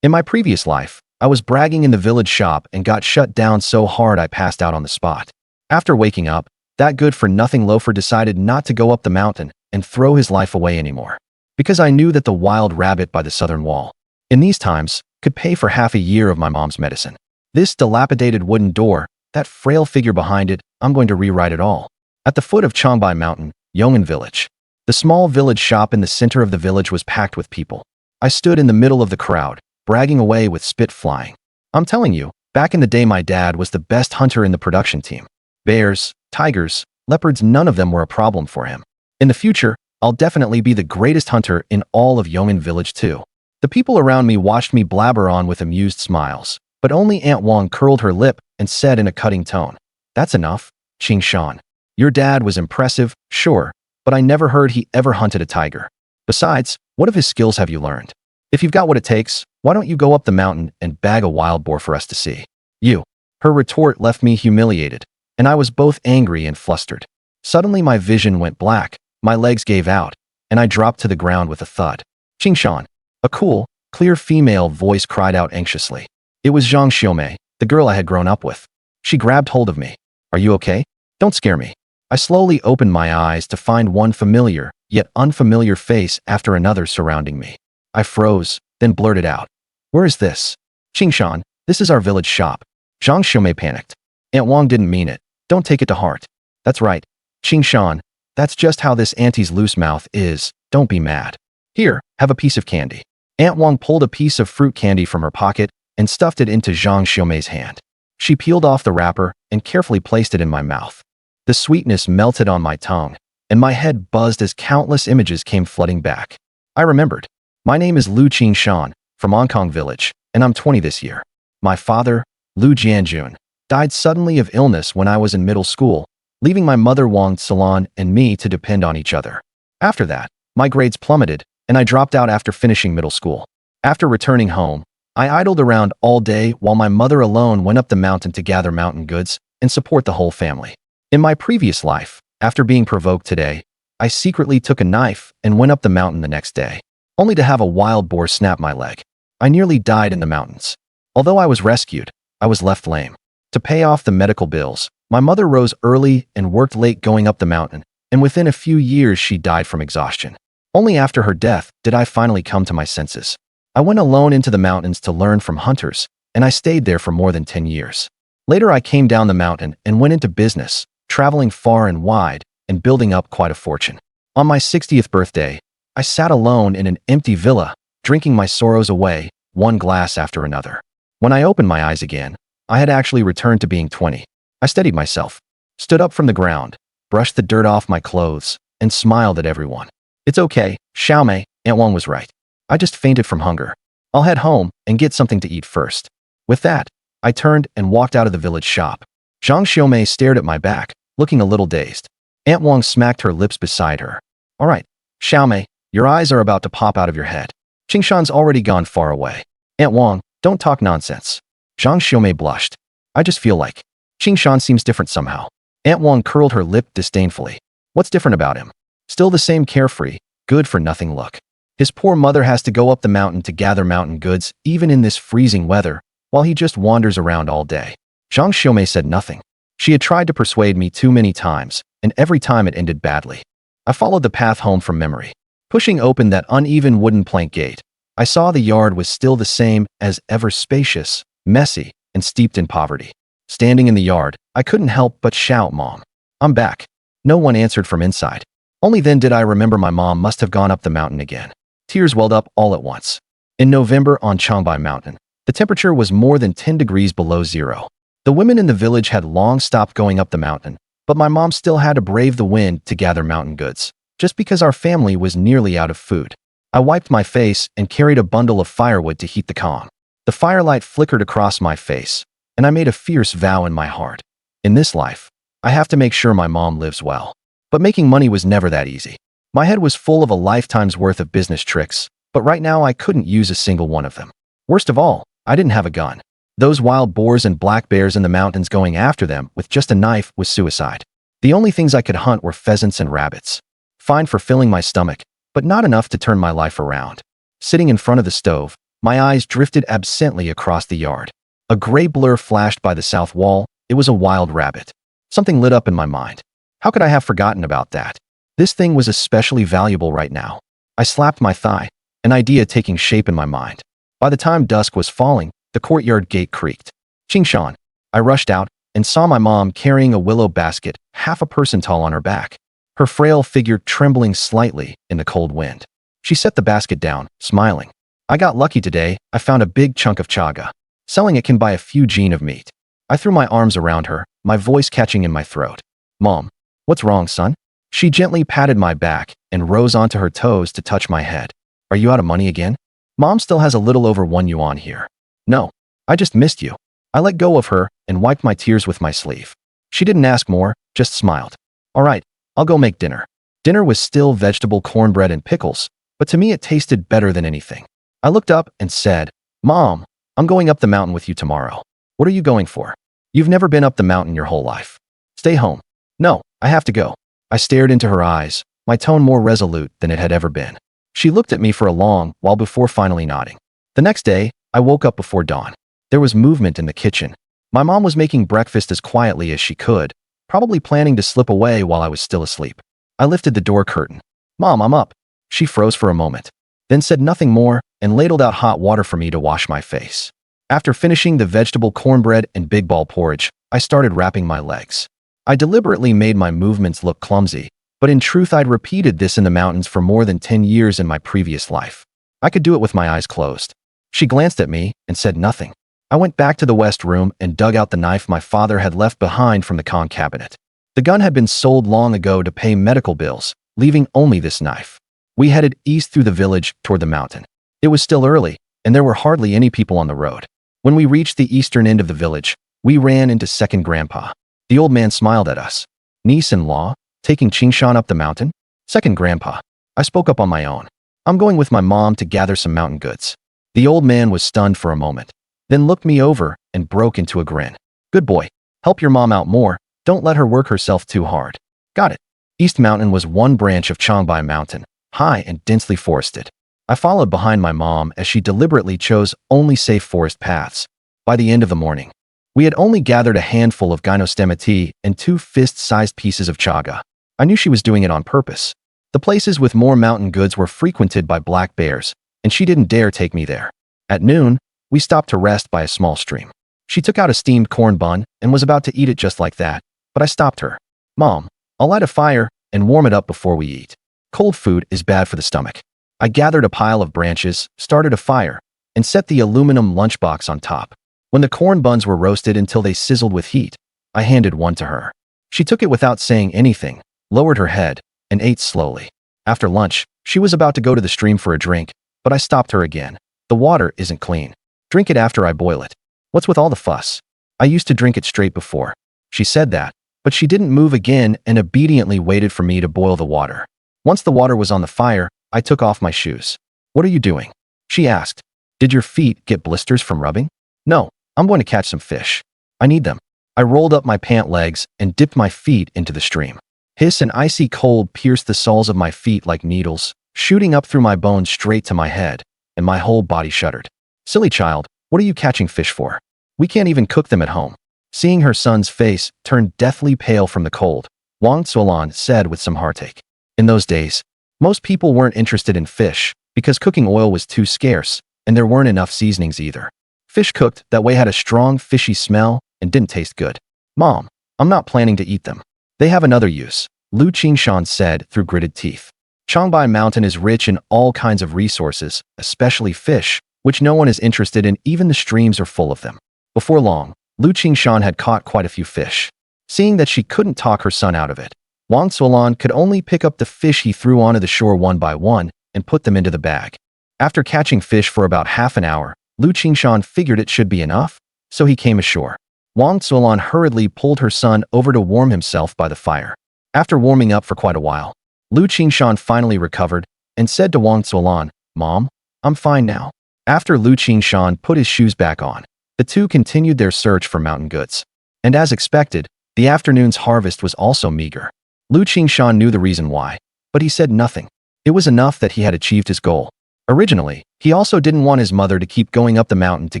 In my previous life, I was bragging in the village shop and got shut down so hard I passed out on the spot. After waking up, that good-for-nothing loafer decided not to go up the mountain and throw his life away anymore. Because I knew that the wild rabbit by the southern wall, in these times, could pay for half a year of my mom's medicine. This dilapidated wooden door, that frail figure behind it, I'm going to rewrite it all. At the foot of Changbai Mountain, Yongin Village. The small village shop in the center of the village was packed with people. I stood in the middle of the crowd, bragging away with spit flying. I'm telling you, back in the day my dad was the best hunter in the production team. Bears, tigers, leopards, none of them were a problem for him. In the future, I'll definitely be the greatest hunter in all of Yongin Village too. The people around me watched me blabber on with amused smiles, but only Aunt Wang curled her lip and said in a cutting tone, "That's enough, Qing Shan. Your dad was impressive, sure, but I never heard he ever hunted a tiger. Besides, what of his skills have you learned? If you've got what it takes, why don't you go up the mountain and bag a wild boar for us to see?" You. Her retort left me humiliated, and I was both angry and flustered. Suddenly my vision went black, my legs gave out, and I dropped to the ground with a thud. "Qing Shan." A cool, clear female voice cried out anxiously. It was Zhang Xiaomei, the girl I had grown up with. She grabbed hold of me. "Are you okay? Don't scare me." I slowly opened my eyes to find one familiar, yet unfamiliar face after another surrounding me. I froze, then blurted out, "Where is this?" "Qing Shan, this is our village shop." Zhang Xiaomei panicked. "Aunt Wang didn't mean it. Don't take it to heart." "That's right, Qing Shan. That's just how this auntie's loose mouth is. Don't be mad. Here, have a piece of candy." Aunt Wang pulled a piece of fruit candy from her pocket and stuffed it into Zhang Xiaomei's hand. She peeled off the wrapper and carefully placed it in my mouth. The sweetness melted on my tongue, and my head buzzed as countless images came flooding back. I remembered. My name is Lu Qing Shan, from Hong Village, and I'm 20 this year. My father, Lu Jianjun, died suddenly of illness when I was in middle school, leaving my mother Wang Salon and me to depend on each other. After that, my grades plummeted, and I dropped out after finishing middle school. After returning home, I idled around all day while my mother alone went up the mountain to gather mountain goods and support the whole family. In my previous life, after being provoked today, I secretly took a knife and went up the mountain the next day, only to have a wild boar snap my leg. I nearly died in the mountains. Although I was rescued, I was left lame. To pay off the medical bills, my mother rose early and worked late going up the mountain, and within a few years she died from exhaustion. Only after her death did I finally come to my senses. I went alone into the mountains to learn from hunters, and I stayed there for more than 10 years. Later I came down the mountain and went into business, traveling far and wide and building up quite a fortune. On my 60th birthday, I sat alone in an empty villa, drinking my sorrows away, one glass after another. When I opened my eyes again, I had actually returned to being 20. I steadied myself, stood up from the ground, brushed the dirt off my clothes, and smiled at everyone. "It's okay, Xiaomei, Aunt Wang was right. I just fainted from hunger. I'll head home and get something to eat first." With that, I turned and walked out of the village shop. Zhang Xiaomei stared at my back, looking a little dazed. Aunt Wang smacked her lips beside her. "All right, Xiaomei, your eyes are about to pop out of your head. Qing Shan's already gone far away. Aunt Wang, don't talk nonsense." Zhang Xiaomei blushed. "I just feel like Qing Shan seems different somehow." Aunt Wang curled her lip disdainfully. "What's different about him? Still the same carefree, good-for-nothing look. His poor mother has to go up the mountain to gather mountain goods even in this freezing weather, while he just wanders around all day." Zhang Xiaomei said nothing. She had tried to persuade me too many times, and every time it ended badly. I followed the path home from memory. Pushing open that uneven wooden plank gate, I saw the yard was still the same as ever, spacious, messy, and steeped in poverty. Standing in the yard, I couldn't help but shout, "Mom, I'm back." No one answered from inside. Only then did I remember my mom must have gone up the mountain again. Tears welled up all at once. In November on Changbai Mountain, the temperature was more than 10 degrees below zero. The women in the village had long stopped going up the mountain, but my mom still had to brave the wind to gather mountain goods, just because our family was nearly out of food. I wiped my face and carried a bundle of firewood to heat the calm. The firelight flickered across my face, and I made a fierce vow in my heart. In this life, I have to make sure my mom lives well. But making money was never that easy. My head was full of a lifetime's worth of business tricks, but right now I couldn't use a single one of them. Worst of all, I didn't have a gun. Those wild boars and black bears in the mountains going after them with just a knife was suicide. The only things I could hunt were pheasants and rabbits. Fine for filling my stomach, but not enough to turn my life around. Sitting in front of the stove, My eyes drifted absently across the yard. A gray blur flashed by the south wall. It was a wild rabbit. Something lit up in my mind. How could I have forgotten about that? This thing was especially valuable right now. I slapped my thigh, an idea taking shape in my mind. By the time dusk was falling, the courtyard gate creaked. Chingshan. I rushed out and saw my mom carrying a willow basket, half a person tall on her back, her frail figure trembling slightly in the cold wind. She set the basket down, smiling. I got lucky today. I found a big chunk of chaga. Selling it can buy a few jin of meat. I threw my arms around her, my voice catching in my throat. Mom, what's wrong, son? She gently patted my back and rose onto her toes to touch my head. Are you out of money again? Mom still has a little over 1 yuan here. No, I just missed you. I let go of her and wiped my tears with my sleeve. She didn't ask more, just smiled. All right, I'll go make dinner. Dinner was still vegetable cornbread and pickles, but to me it tasted better than anything. I looked up and said, Mom, I'm going up the mountain with you tomorrow. What are you going for? You've never been up the mountain your whole life. Stay home. No, I have to go. I stared into her eyes, my tone more resolute than it had ever been. She looked at me for a long while before finally nodding. The next day, I woke up before dawn. There was movement in the kitchen. My mom was making breakfast as quietly as she could, probably planning to slip away while I was still asleep. I lifted the door curtain. Mom, I'm up. She froze for a moment, then said nothing more and ladled out hot water for me to wash my face. After finishing the vegetable cornbread and big ball porridge, I started wrapping my legs. I deliberately made my movements look clumsy, but in truth I'd repeated this in the mountains for more than 10 years in my previous life. I could do it with my eyes closed. She glanced at me and said nothing. I went back to the west room and dug out the knife my father had left behind from the con cabinet. The gun had been sold long ago to pay medical bills, leaving only this knife. We headed east through the village toward the mountain. It was still early, and there were hardly any people on the road. When we reached the eastern end of the village, we ran into Second Grandpa. The old man smiled at us. Niece-in-law, taking Chingshan up the mountain? Second Grandpa. I spoke up on my own. I'm going with my mom to gather some mountain goods. The old man was stunned for a moment, then looked me over and broke into a grin. Good boy. Help your mom out more. Don't let her work herself too hard. Got it. East Mountain was one branch of Changbai Mountain, high and densely forested. I followed behind my mom as she deliberately chose only safe forest paths. By the end of the morning, we had only gathered a handful of gynostemma tea and 2 fist-sized pieces of chaga. I knew she was doing it on purpose. The places with more mountain goods were frequented by black bears, and she didn't dare take me there. At noon, we stopped to rest by a small stream. She took out a steamed corn bun and was about to eat it just like that, but I stopped her. Mom, I'll light a fire and warm it up before we eat. Cold food is bad for the stomach. I gathered a pile of branches, started a fire, and set the aluminum lunchbox on top. When the corn buns were roasted until they sizzled with heat, I handed one to her. She took it without saying anything, lowered her head, and ate slowly. After lunch, she was about to go to the stream for a drink, but I stopped her again. The water isn't clean. Drink it after I boil it. What's with all the fuss? I used to drink it straight before. She said that, but she didn't move again and obediently waited for me to boil the water. Once the water was on the fire, I took off my shoes. What are you doing? She asked. Did your feet get blisters from rubbing? No, I'm going to catch some fish. I need them. I rolled up my pant legs and dipped my feet into the stream. Hiss and icy cold pierced the soles of my feet like needles, shooting up through my bones straight to my head, and my whole body shuddered. Silly child, what are you catching fish for? We can't even cook them at home. Seeing her son's face turn deathly pale from the cold, Wang Zuolan said with some heartache. In those days, most people weren't interested in fish because cooking oil was too scarce and there weren't enough seasonings either. Fish cooked that way had a strong fishy smell and didn't taste good. Mom, I'm not planning to eat them. They have another use, Lu Qingshan said through gritted teeth. Changbai Mountain is rich in all kinds of resources, especially fish, which no one is interested in. Even the streams are full of them. Before long, Lu Qingshan had caught quite a few fish. Seeing that she couldn't talk her son out of it, Wang Zuolan could only pick up the fish he threw onto the shore one by one and put them into the bag. After catching fish for about half an hour, Lu Qingshan figured it should be enough, so he came ashore. Wang Zuolan hurriedly pulled her son over to warm himself by the fire. After warming up for quite a while, Lu Qingshan finally recovered and said to Wang Zuolan, Mom, I'm fine now. After Lu Qingshan put his shoes back on, the two continued their search for mountain goods. And as expected, the afternoon's harvest was also meager. Lu Qingshan knew the reason why, but he said nothing. It was enough that he had achieved his goal. Originally, he also didn't want his mother to keep going up the mountain to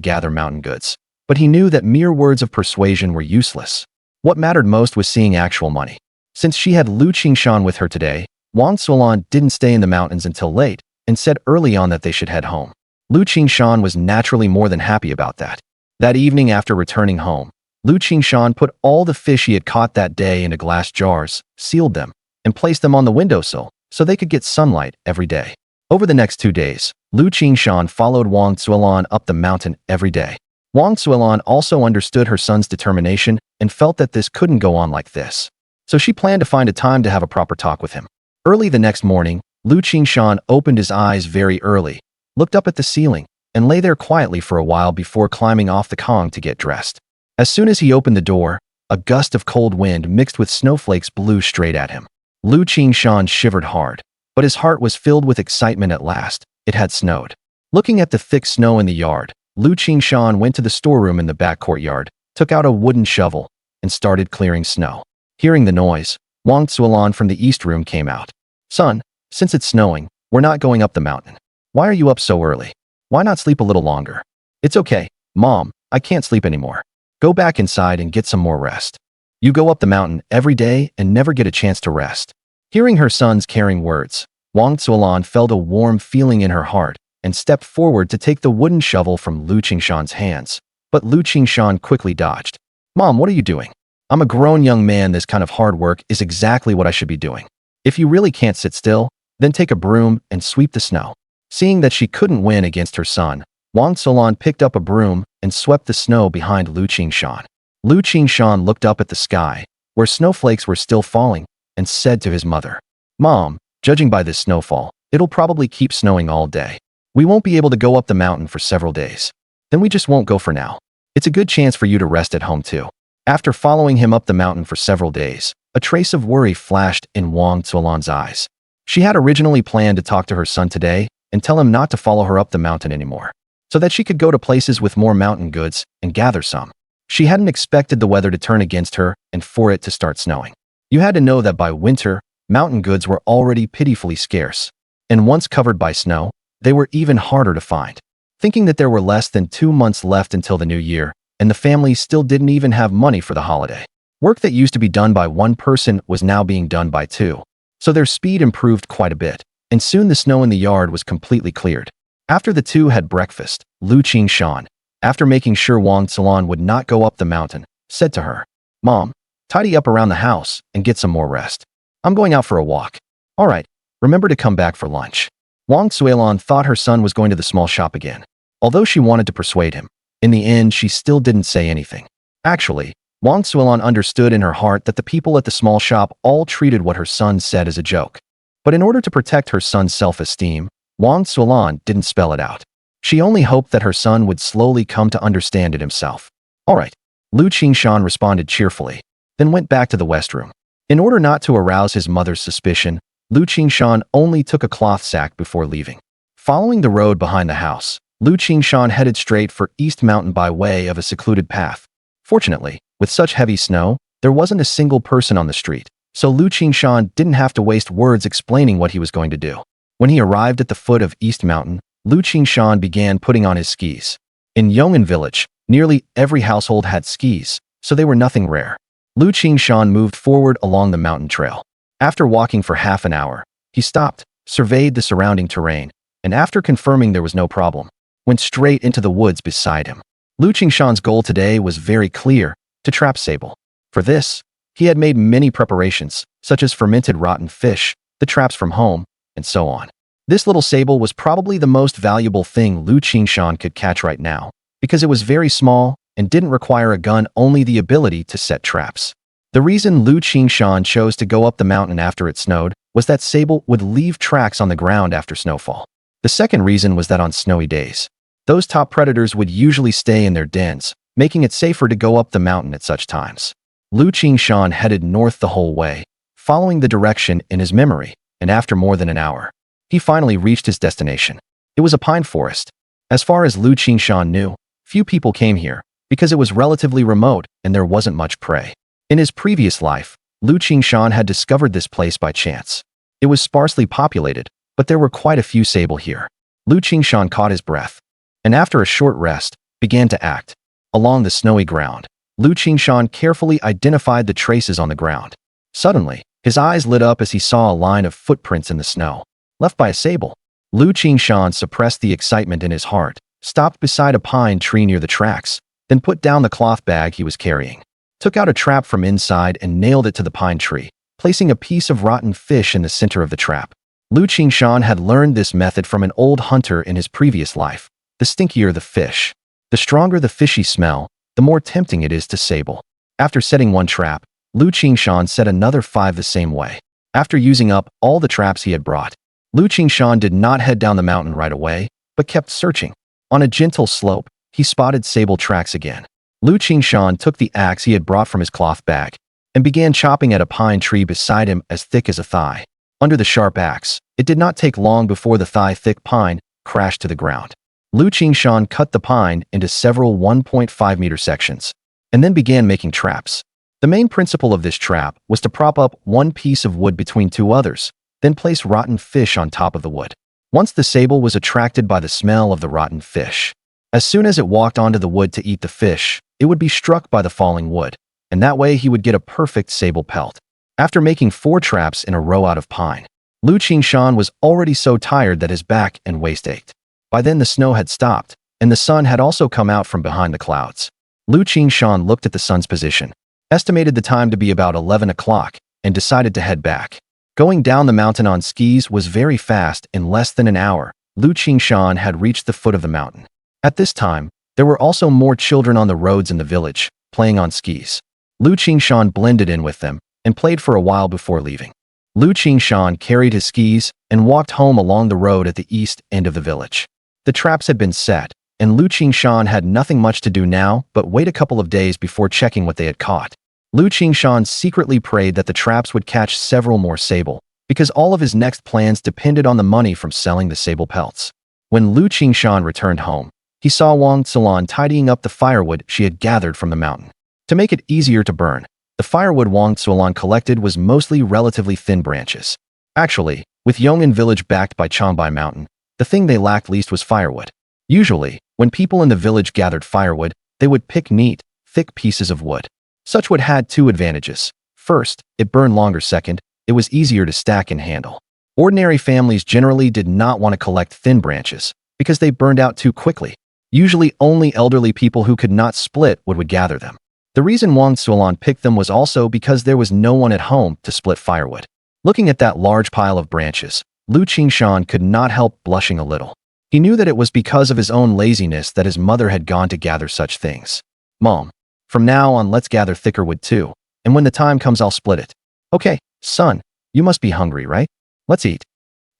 gather mountain goods, but he knew that mere words of persuasion were useless. What mattered most was seeing actual money. Since she had Lu Qingshan with her today, Wang Zuolan didn't stay in the mountains until late and said early on that they should head home. Lu Qingshan was naturally more than happy about that. That evening after returning home, Lu Qingshan put all the fish he had caught that day into glass jars, sealed them, and placed them on the windowsill so they could get sunlight every day. Over the next 2 days, Lu Qingshan followed Wang Zuolan up the mountain every day. Wang Zuolan also understood her son's determination and felt that this couldn't go on like this. So she planned to find a time to have a proper talk with him. Early the next morning, Lu Qingshan opened his eyes very early, looked up at the ceiling, and lay there quietly for a while before climbing off the Kong to get dressed. As soon as he opened the door, a gust of cold wind mixed with snowflakes blew straight at him. Lu Qingshan shivered hard, but his heart was filled with excitement at last. It had snowed. Looking at the thick snow in the yard, Lu Qingshan went to the storeroom in the back courtyard, took out a wooden shovel, and started clearing snow. Hearing the noise, Wang Zuolan from the east room came out. "Son, since it's snowing, we're not going up the mountain. Why are you up so early? Why not sleep a little longer?" "It's okay, Mom, I can't sleep anymore. Go back inside and get some more rest. You go up the mountain every day and never get a chance to rest." Hearing her son's caring words, Wang Zuolan felt a warm feeling in her heart and stepped forward to take the wooden shovel from Lu Qingshan's hands. But Lu Qingshan quickly dodged. "Mom, what are you doing? I'm a grown young man. This kind of hard work is exactly what I should be doing. If you really can't sit still, then take a broom and sweep the snow." Seeing that she couldn't win against her son, Wang Zuolan picked up a broom and swept the snow behind Lu Qingshan. Lu Qingshan looked up at the sky, where snowflakes were still falling, and said to his mother, "Mom, judging by this snowfall, it'll probably keep snowing all day. We won't be able to go up the mountain for several days. Then we just won't go for now. It's a good chance for you to rest at home too." After following him up the mountain for several days, a trace of worry flashed in Wang Zuolan's eyes. She had originally planned to talk to her son today and tell him not to follow her up the mountain anymore, so that she could go to places with more mountain goods and gather some. She hadn't expected the weather to turn against her and for it to start snowing. You had to know that by winter, mountain goods were already pitifully scarce, and once covered by snow, they were even harder to find. Thinking that there were less than 2 months left until the new year, and the family still didn't even have money for the holiday. Work that used to be done by one person was now being done by two, so their speed improved quite a bit, and soon the snow in the yard was completely cleared. After the two had breakfast, Lu Qingshan, after making sure Wang Zuolan would not go up the mountain, said to her, "Mom, tidy up around the house and get some more rest. I'm going out for a walk." "All right, remember to come back for lunch." Wang Zuolan thought her son was going to the small shop again. Although she wanted to persuade him, in the end she still didn't say anything. Actually, Wang Zuolan understood in her heart that the people at the small shop all treated what her son said as a joke. But in order to protect her son's self-esteem, Wang Zuolan didn't spell it out. She only hoped that her son would slowly come to understand it himself. "All right," Lu Qingshan responded cheerfully, then went back to the west room. In order not to arouse his mother's suspicion, Lu Qingshan only took a cloth sack before leaving. Following the road behind the house, Lu Qingshan headed straight for East Mountain by way of a secluded path. Fortunately, with such heavy snow, there wasn't a single person on the street, so Lu Qingshan didn't have to waste words explaining what he was going to do. When he arrived at the foot of East Mountain, Lu Qingshan began putting on his skis. In Yong'an village, nearly every household had skis, so they were nothing rare. Lu Qingshan moved forward along the mountain trail. After walking for half an hour, he stopped, surveyed the surrounding terrain, and after confirming there was no problem, went straight into the woods beside him. Lu Qingshan's goal today was very clear, to trap Sable. For this, he had made many preparations, such as fermented rotten fish, the traps from home, and so on. This little Sable was probably the most valuable thing Lu Qingshan could catch right now, because it was very small and didn't require a gun, only the ability to set traps. The reason Lu Qingshan chose to go up the mountain after it snowed was that Sable would leave tracks on the ground after snowfall. The second reason was that on snowy days, those top predators would usually stay in their dens, making it safer to go up the mountain at such times. Lu Qingshan headed north the whole way, following the direction in his memory, and after more than an hour, he finally reached his destination. It was a pine forest. As far as Lu Qingshan knew, few people came here, because it was relatively remote and there wasn't much prey. In his previous life, Lu Qingshan had discovered this place by chance. It was sparsely populated, but there were quite a few Sable here. Lu Qingshan caught his breath, and after a short rest, began to act. Along the snowy ground, Lu Qingshan carefully identified the traces on the ground. Suddenly, his eyes lit up as he saw a line of footprints in the snow, left by a sable. Lu Qingshan suppressed the excitement in his heart, stopped beside a pine tree near the tracks, then put down the cloth bag he was carrying, took out a trap from inside and nailed it to the pine tree, placing a piece of rotten fish in the center of the trap. Lu Qingshan had learned this method from an old hunter in his previous life. The stinkier the fish, the stronger the fishy smell, the more tempting it is to sable. After setting one trap, Lu Qingshan set another 5 the same way. After using up all the traps he had brought, Lu Qingshan did not head down the mountain right away, but kept searching. On a gentle slope, he spotted sable tracks again. Lu Qingshan took the axe he had brought from his cloth bag and began chopping at a pine tree beside him as thick as a thigh. Under the sharp axe, it did not take long before the thigh-thick pine crashed to the ground. Lu Qingshan cut the pine into several 1.5-meter sections and then began making traps. The main principle of this trap was to prop up one piece of wood between two others, then place rotten fish on top of the wood. Once the sable was attracted by the smell of the rotten fish, as soon as it walked onto the wood to eat the fish, it would be struck by the falling wood, and that way he would get a perfect sable pelt. After making 4 traps in a row out of pine, Lu Qingshan was already so tired that his back and waist ached. By then the snow had stopped, and the sun had also come out from behind the clouds. Lu Qingshan looked at the sun's position, estimated the time to be about 11 o'clock, and decided to head back. Going down the mountain on skis was very fast. In less than an hour, Lu Qingshan had reached the foot of the mountain. At this time, there were also more children on the roads in the village, playing on skis. Lu Qingshan blended in with them and played for a while before leaving. Lu Qingshan carried his skis and walked home along the road at the east end of the village. The traps had been set, and Lu Qingshan had nothing much to do now but wait a couple of days before checking what they had caught. Lu Qingshan secretly prayed that the traps would catch several more sable, because all of his next plans depended on the money from selling the sable pelts. When Lu Qingshan returned home, he saw Wang Tzulan tidying up the firewood she had gathered from the mountain. To make it easier to burn, the firewood Wang Tzulan collected was mostly relatively thin branches. Actually, with Yong'an village backed by Changbai Mountain, the thing they lacked least was firewood. Usually, when people in the village gathered firewood, they would pick neat, thick pieces of wood. Such wood had 2 advantages. First, it burned longer. Second, it was easier to stack and handle. Ordinary families generally did not want to collect thin branches because they burned out too quickly. Usually only elderly people who could not split wood would gather them. The reason Wang Tzulan picked them was also because there was no one at home to split firewood. Looking at that large pile of branches, Lu Qingshan could not help blushing a little. He knew that it was because of his own laziness that his mother had gone to gather such things. "Mom, from now on let's gather thicker wood too, and when the time comes I'll split it." "Okay, son, you must be hungry, right? Let's eat."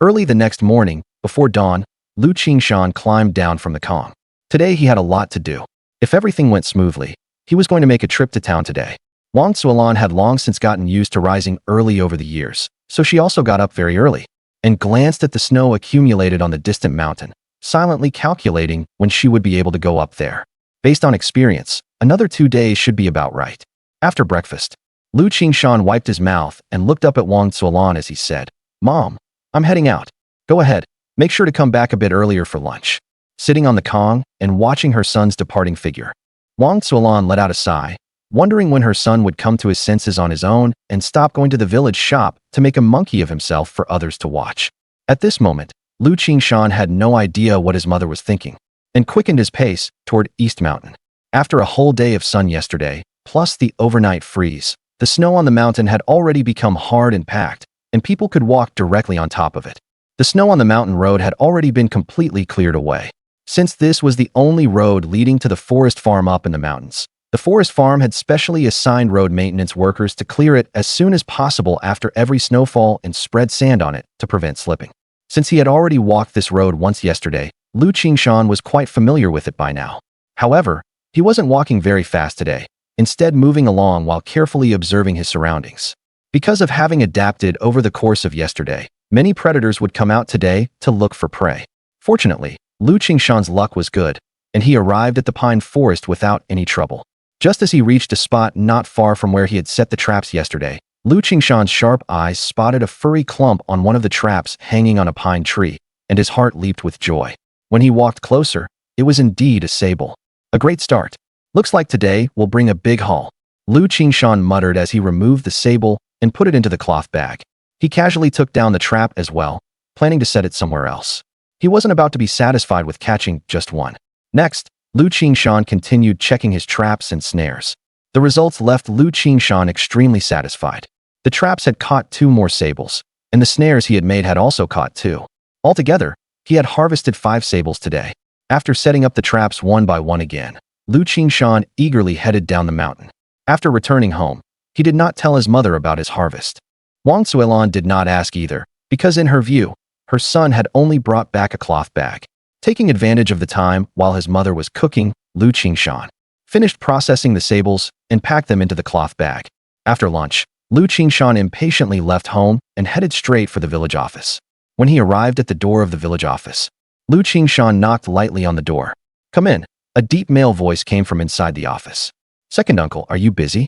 Early the next morning, before dawn, Lu Qingshan climbed down from the Kong. Today he had a lot to do. If everything went smoothly, he was going to make a trip to town today. Wang Tzulan had long since gotten used to rising early over the years, so she also got up very early and glanced at the snow accumulated on the distant mountain, silently calculating when she would be able to go up there. Based on experience, another 2 days should be about right. After breakfast, Lu Qingshan wiped his mouth and looked up at Wang Tzulan as he said, "Mom, I'm heading out. Go ahead, make sure to come back a bit earlier for lunch." Sitting on the Kong and watching her son's departing figure, Wang Tzulan let out a sigh, wondering when her son would come to his senses on his own and stop going to the village shop to make a monkey of himself for others to watch. At this moment, Lu Qingshan had no idea what his mother was thinking, and quickened his pace toward East Mountain. After a whole day of sun yesterday, plus the overnight freeze, the snow on the mountain had already become hard and packed, and people could walk directly on top of it. The snow on the mountain road had already been completely cleared away. Since this was the only road leading to the forest farm up in the mountains, the forest farm had specially assigned road maintenance workers to clear it as soon as possible after every snowfall and spread sand on it to prevent slipping. Since he had already walked this road once yesterday, Lu Qingshan was quite familiar with it by now. However, he wasn't walking very fast today, instead moving along while carefully observing his surroundings. Because of having adapted over the course of yesterday, many predators would come out today to look for prey. Fortunately, Lu Qingshan's luck was good, and he arrived at the pine forest without any trouble. Just as he reached a spot not far from where he had set the traps yesterday, Lu Qingshan's sharp eyes spotted a furry clump on one of the traps hanging on a pine tree, and his heart leaped with joy. When he walked closer, it was indeed a sable. A great start. Looks like today will bring a big haul. Lu Qingshan muttered as he removed the sable and put it into the cloth bag. He casually took down the trap as well, planning to set it somewhere else. He wasn't about to be satisfied with catching just one. Next, Lu Qingshan continued checking his traps and snares. The results left Lu Qingshan extremely satisfied. The traps had caught 2 more sables, and the snares he had made had also caught 2. Altogether, he had harvested 5 sables today. After setting up the traps one by one again, Lu Qingshan eagerly headed down the mountain. After returning home, he did not tell his mother about his harvest. Wang Suilan did not ask either, because in her view, her son had only brought back a cloth bag. Taking advantage of the time while his mother was cooking, Lu Qingshan finished processing the sables and packed them into the cloth bag. After lunch, Lu Qingshan impatiently left home and headed straight for the village office. When he arrived at the door of the village office, Lu Qingshan knocked lightly on the door. "Come in." A deep male voice came from inside the office. "Second uncle, are you busy?"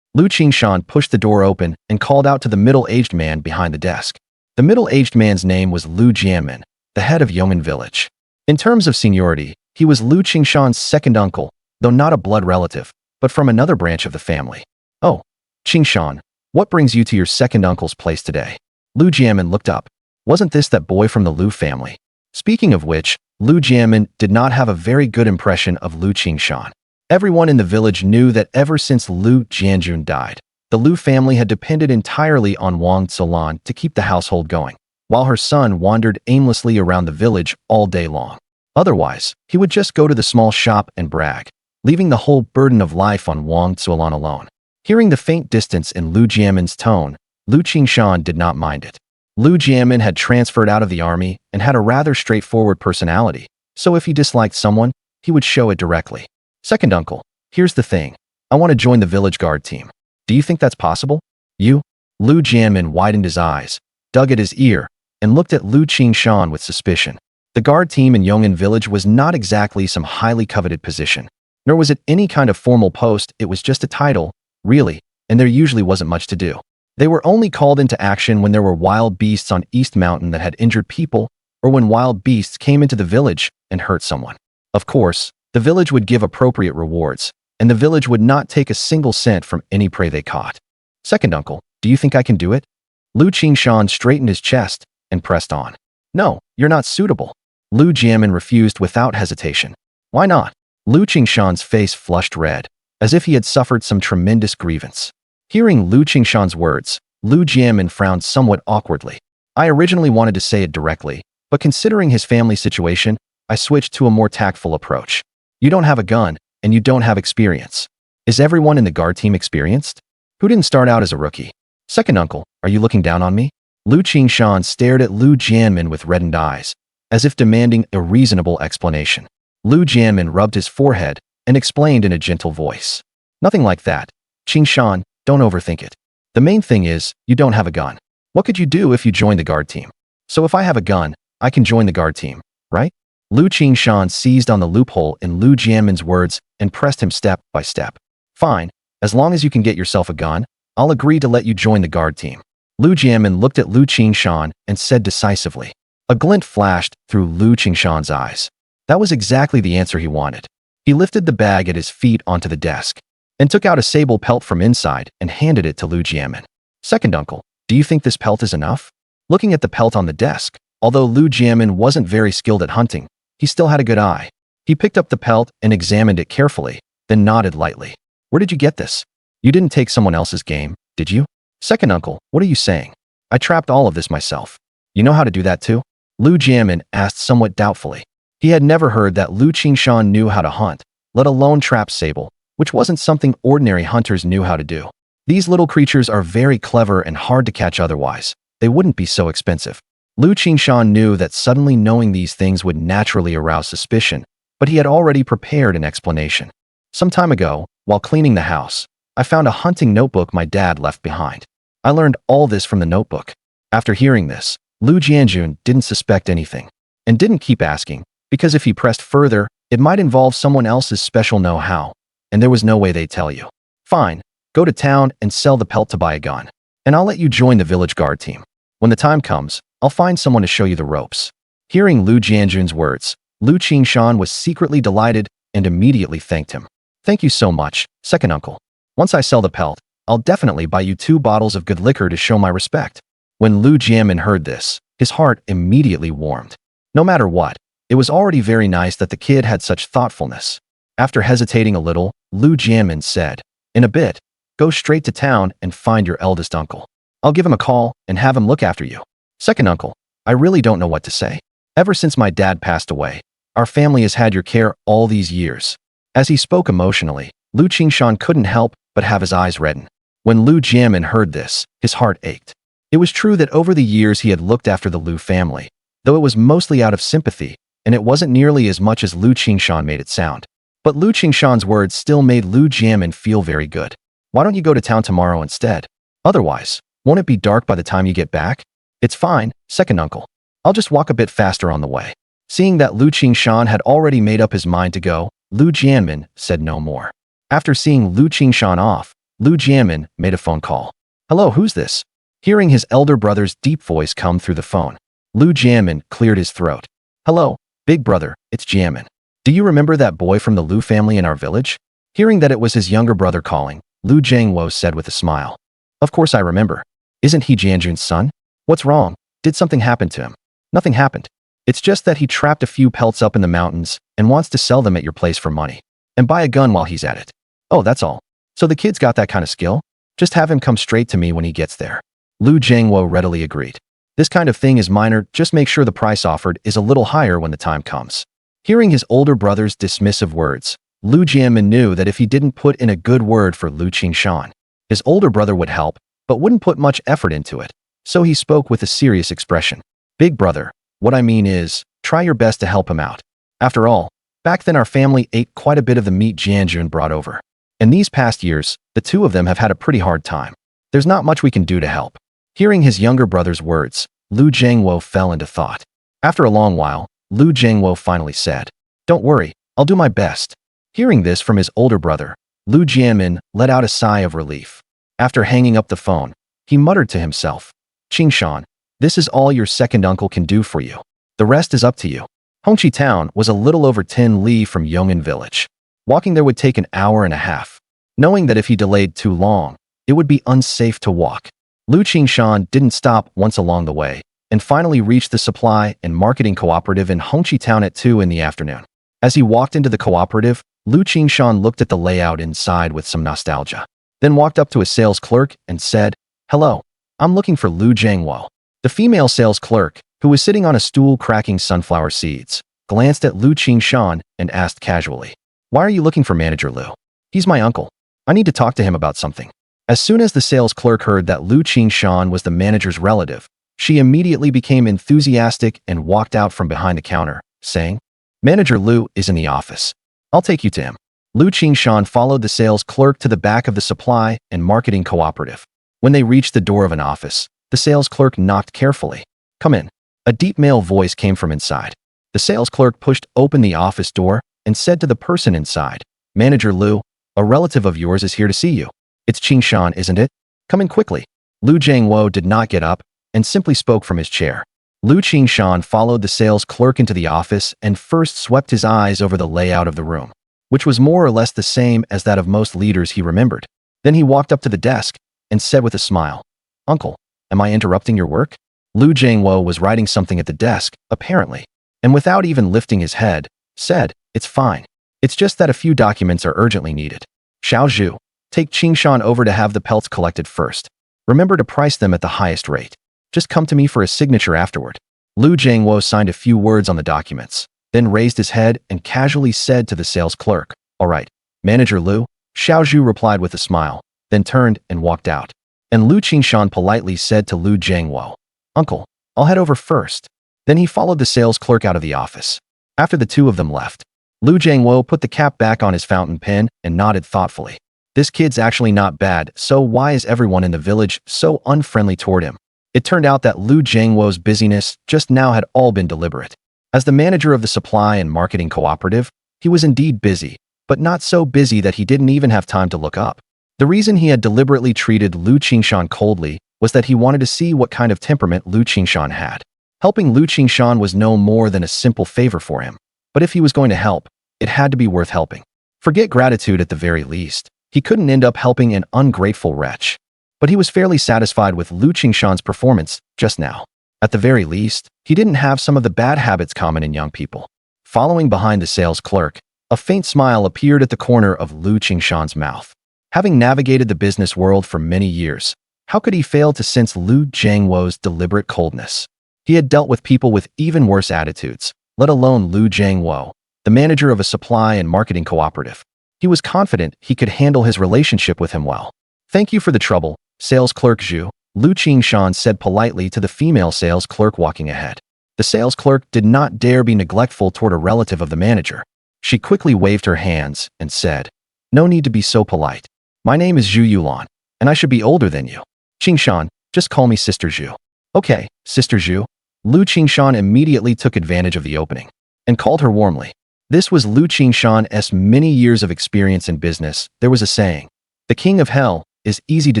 Lu Qingshan pushed the door open and called out to the middle-aged man behind the desk. The middle-aged man's name was Lu Jianmin, the head of Yong'an village. In terms of seniority, he was Lu Qingshan's second uncle, though not a blood relative, but from another branch of the family. "Oh, Qingshan, what brings you to your second uncle's place today?" Lu Jianmin looked up. Wasn't this that boy from the Lu family? Speaking of which, Lu Jianmin did not have a very good impression of Lu Qingshan. Everyone in the village knew that ever since Lu Jianjun died, the Lu family had depended entirely on Wang Zuolan to keep the household going, while her son wandered aimlessly around the village all day long. Otherwise, he would just go to the small shop and brag, leaving the whole burden of life on Wang Zuolan alone. Hearing the faint distance in Lu Jianmin's tone, Lu Qingshan did not mind it. Lu Jianmin had transferred out of the army and had a rather straightforward personality, so if he disliked someone, he would show it directly. "Second uncle, here's the thing. I want to join the village guard team. Do you think that's possible?" "You?" Lu Jianmin widened his eyes, dug at his ear, and looked at Lu Qingshan with suspicion. The guard team in Yong'an village was not exactly some highly coveted position, nor was it any kind of formal post. It was just a title, really, and there usually wasn't much to do. They were only called into action when there were wild beasts on East Mountain that had injured people, or when wild beasts came into the village and hurt someone. Of course, the village would give appropriate rewards, and the village would not take a single cent from any prey they caught. "Second uncle, do you think I can do it?" Lu Qingshan straightened his chest and pressed on. "No, you're not suitable." Lu Jianmin refused without hesitation. "Why not?" Lu Qingshan's face flushed red, as if he had suffered some tremendous grievance. Hearing Lu Qingshan's words, Lu Jianmin frowned somewhat awkwardly. "I originally wanted to say it directly, but considering his family situation, I switched to a more tactful approach. You don't have a gun, and you don't have experience. Is everyone in the guard team experienced? Who didn't start out as a rookie? Second uncle, are you looking down on me?" Lu Qingshan stared at Lu Jianmin with reddened eyes, as if demanding a reasonable explanation. Lu Jianmin rubbed his forehead and explained in a gentle voice. "Nothing like that. Qingshan, don't overthink it. The main thing is, you don't have a gun. What could you do if you joined the guard team? So if I have a gun, I can join the guard team, right?" Lu Qingshan seized on the loophole in Lu Jianmin's words and pressed him step by step. "Fine, as long as you can get yourself a gun, I'll agree to let you join the guard team." Lu Jianmin looked at Lu Qingshan and said decisively. A glint flashed through Lu Qingshan's eyes. That was exactly the answer he wanted. He lifted the bag at his feet onto the desk and took out a sable pelt from inside and handed it to Lu Jianmin. "Second uncle, do you think this pelt is enough?" Looking at the pelt on the desk, although Lu Jianmin wasn't very skilled at hunting, he still had a good eye. He picked up the pelt and examined it carefully, then nodded lightly. "Where did you get this? You didn't take someone else's game, did you?" "Second uncle, what are you saying? I trapped all of this myself." "You know how to do that too?" Lu Jianmin asked somewhat doubtfully. He had never heard that Lu Qingshan knew how to hunt, let alone trap sable, which wasn't something ordinary hunters knew how to do. These little creatures are very clever and hard to catch otherwise. They wouldn't be so expensive. Lu Qingshan knew that suddenly knowing these things would naturally arouse suspicion, but he had already prepared an explanation. "Some time ago, while cleaning the house, I found a hunting notebook my dad left behind. I learned all this from the notebook." After hearing this, Lu Jianjun didn't suspect anything, and didn't keep asking, because if he pressed further, it might involve someone else's special know-how, and there was no way they'd tell you. "Fine, go to town and sell the pelt to buy a gun, and I'll let you join the village guard team. When the time comes, I'll find someone to show you the ropes." Hearing Lu Jianjun's words, Lu Qingshan was secretly delighted and immediately thanked him. Thank you so much, second uncle. Once I sell the pelt, I'll definitely buy you 2 bottles of good liquor to show my respect. When Lu Jianmin heard this, his heart immediately warmed. No matter what, it was already very nice that the kid had such thoughtfulness. After hesitating a little, Lu Jianmin said, in a bit, go straight to town and find your eldest uncle. I'll give him a call and have him look after you. Second uncle, I really don't know what to say. Ever since my dad passed away, our family has had your care all these years. As he spoke emotionally, Lu Qingshan couldn't help but have his eyes redden. When Lu Jianmin heard this, his heart ached. It was true that over the years he had looked after the Lu family, though it was mostly out of sympathy, and it wasn't nearly as much as Lu Qingshan made it sound. But Lu Qingshan's words still made Lu Jianmin feel very good. Why don't you go to town tomorrow instead? Otherwise, won't it be dark by the time you get back? It's fine, second uncle. I'll just walk a bit faster on the way. Seeing that Lu Qingshan had already made up his mind to go, Lu Jianmin said no more. After seeing Lu Qingshan off, Lu Jianmin made a phone call. Hello, who's this? Hearing his elder brother's deep voice come through the phone, Lu Jianmin cleared his throat. Hello, big brother, it's Jianmin. Do you remember that boy from the Lu family in our village? Hearing that it was his younger brother calling, Lu Jiangwo said with a smile. Of course I remember. Isn't he Jianjun's son? What's wrong? Did something happen to him? Nothing happened. It's just that he trapped a few pelts up in the mountains and wants to sell them at your place for money. And buy a gun while he's at it. Oh, that's all. So the kid's got that kind of skill? Just have him come straight to me when he gets there. Lu Jiangwo readily agreed. This kind of thing is minor, just make sure the price offered is a little higher when the time comes. Hearing his older brother's dismissive words, Lu Jianmin knew that if he didn't put in a good word for Lu Qingshan, his older brother would help, but wouldn't put much effort into it. So he spoke with a serious expression. Big brother, what I mean is, try your best to help him out. After all, back then our family ate quite a bit of the meat Jianjun brought over. In these past years, the two of them have had a pretty hard time. There's not much we can do to help. Hearing his younger brother's words, Lu Jiangwo fell into thought. After a long while, Lu Jiangwo finally said, Don't worry, I'll do my best. Hearing this from his older brother, Lu Jianmin let out a sigh of relief. After hanging up the phone, he muttered to himself, Qingshan, this is all your second uncle can do for you. The rest is up to you. Hongqi town was a little over 10 li from Yong'an village. Walking there would take an hour and a half. Knowing that if he delayed too long, it would be unsafe to walk, Lu Qingshan didn't stop once along the way, and finally reached the supply and marketing cooperative in Hongqi town at 2 in the afternoon. As he walked into the cooperative, Lu Qingshan looked at the layout inside with some nostalgia, then walked up to a sales clerk and said, Hello, I'm looking for Lu Jiangwo. The female sales clerk, who was sitting on a stool cracking sunflower seeds, glanced at Lu Qingshan and asked casually, Why are you looking for Manager Lu? He's my uncle. I need to talk to him about something. As soon as the sales clerk heard that Lu Qingshan was the manager's relative, she immediately became enthusiastic and walked out from behind the counter, saying, Manager Lu is in the office. I'll take you to him. Lu Qingshan followed the sales clerk to the back of the supply and marketing cooperative. When they reached the door of an office, the sales clerk knocked carefully. Come in. A deep male voice came from inside. The sales clerk pushed open the office door and said to the person inside, Manager Lu, a relative of yours is here to see you. It's Qingshan, isn't it? Come in quickly. Lu Jiangwo did not get up and simply spoke from his chair. Lu Qingshan followed the sales clerk into the office and first swept his eyes over the layout of the room, which was more or less the same as that of most leaders he remembered. Then he walked up to the desk and said with a smile, Uncle, am I interrupting your work? Lu Jiangwo was writing something at the desk, apparently, and without even lifting his head, said, It's fine. It's just that a few documents are urgently needed. Xiao Zhu, take Qingshan over to have the pelts collected first. Remember to price them at the highest rate. Just come to me for a signature afterward. Lu Jiangwo signed a few words on the documents, then raised his head and casually said to the sales clerk, All right, Manager Lu. Xiao Zhu replied with a smile, then turned and walked out. And Lu Qingshan politely said to Lu Jiangwo, Uncle, I'll head over first. Then he followed the sales clerk out of the office. After the two of them left, Lu Jiangwo put the cap back on his fountain pen and nodded thoughtfully. This kid's actually not bad, so why is everyone in the village so unfriendly toward him? It turned out that Lu Jiangwo's busyness just now had all been deliberate. As the manager of the supply and marketing cooperative, he was indeed busy, but not so busy that he didn't even have time to look up. The reason he had deliberately treated Lu Qingshan coldly was that he wanted to see what kind of temperament Lu Qingshan had. Helping Lu Qingshan was no more than a simple favor for him. But if he was going to help, it had to be worth helping. Forget gratitude at the very least. He couldn't end up helping an ungrateful wretch. But he was fairly satisfied with Lu Qingshan's performance just now. At the very least, he didn't have some of the bad habits common in young people. Following behind the sales clerk, a faint smile appeared at the corner of Lu Qingshan's mouth. Having navigated the business world for many years, how could he fail to sense Lu Jiangwo's deliberate coldness? He had dealt with people with even worse attitudes, let alone Lu Jiangwo, the manager of a supply and marketing cooperative. He was confident he could handle his relationship with him well. "Thank you for the trouble, sales clerk Zhu," Lu Qingshan said politely to the female sales clerk walking ahead. The sales clerk did not dare be neglectful toward a relative of the manager. She quickly waved her hands and said, "No need to be so polite. My name is Zhu Yulan, and I should be older than you. Qingshan, just call me Sister Zhu." "Okay, Sister Zhu." Lu Qingshan immediately took advantage of the opening and called her warmly. This was Lu Qingshan's many years of experience in business. There was a saying, "The king of hell is easy to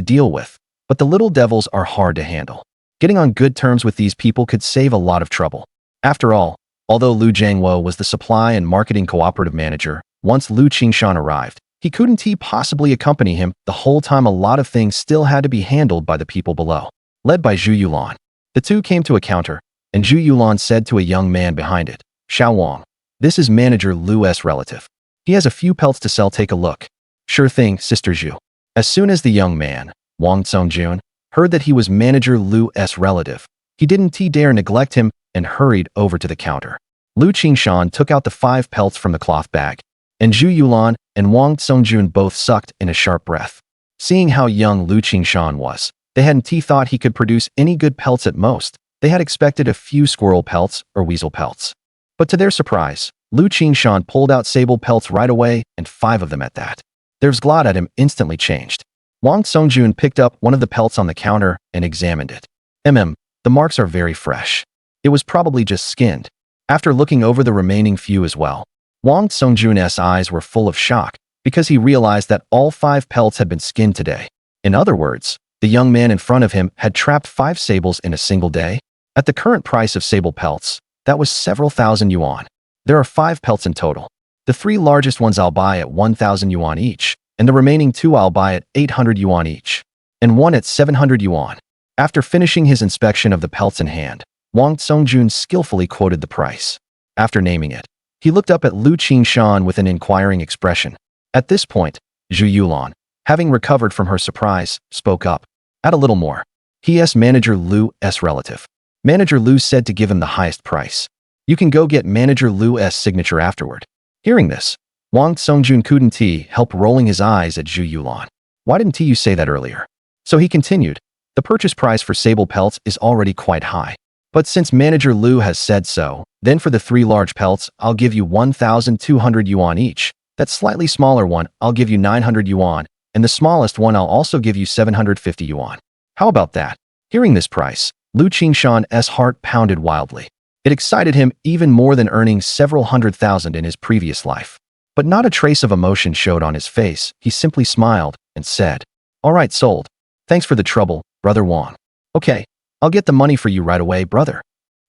deal with, but the little devils are hard to handle." Getting on good terms with these people could save a lot of trouble. After all, although Lu Jiangwo was the supply and marketing cooperative manager, once Lu Qingshan arrived, he couldn't possibly accompany him the whole time. A lot of things still had to be handled by the people below. Led by Zhu Yulan, the two came to a counter, and Zhu Yulan said to a young man behind it, "Xiao Wang, this is manager Lu's relative. He has a few pelts to sell. Take a look." "Sure thing, Sister Zhu." As soon as the young man, Wang Songjun, heard that he was manager Lu's relative, he didn't dare neglect him and hurried over to the counter. Lu Qingshan took out the 5 pelts from the cloth bag, and Zhu Yulan and Wang Songjun both sucked in a sharp breath. Seeing how young Lu Qingshan was, they hadn't thought he could produce any good pelts at most. They had expected a few squirrel pelts or weasel pelts. But to their surprise, Lu Qingshan pulled out sable pelts right away, and 5 of them at that. Their glad at him instantly changed. Wang Songjun picked up one of the pelts on the counter and examined it. The marks are very fresh. It was probably just skinned. After looking over the remaining few as well, Wang Songjun's eyes were full of shock because he realized that all 5 pelts had been skinned today. In other words, the young man in front of him had trapped 5 sables in a single day. At the current price of sable pelts, that was several thousand yuan. There are 5 pelts in total. The 3 largest ones I'll buy at 1,000 yuan each, and the remaining 2 I'll buy at 800 yuan each, and 1 at 700 yuan. After finishing his inspection of the pelts in hand, Wang Songjun skillfully quoted the price. After naming it, he looked up at Lu Qingshan with an inquiring expression. At this point, Zhu Yulan, having recovered from her surprise, spoke up. "Add a little more." He manager Lu's relative. Manager Lu said to give him the highest price. "You can go get manager Lu's signature afterward." Hearing this, Wang Songjun couldn't help rolling his eyes at Zhu Yulan. "Why didn't you say that earlier?" So he continued, "The purchase price for sable pelts is already quite high. But since manager Lu has said so, then for the 3 large pelts, I'll give you 1,200 yuan each. That slightly smaller one, I'll give you 900 yuan, and the smallest one I'll also give you 750 yuan. How about that?" Hearing this price, Lu Qingshan's heart pounded wildly. It excited him even more than earning several hundred thousand in his previous life. But not a trace of emotion showed on his face. He simply smiled and said, "All right, sold. Thanks for the trouble, brother Wang. Okay, I'll get the money for you right away, brother."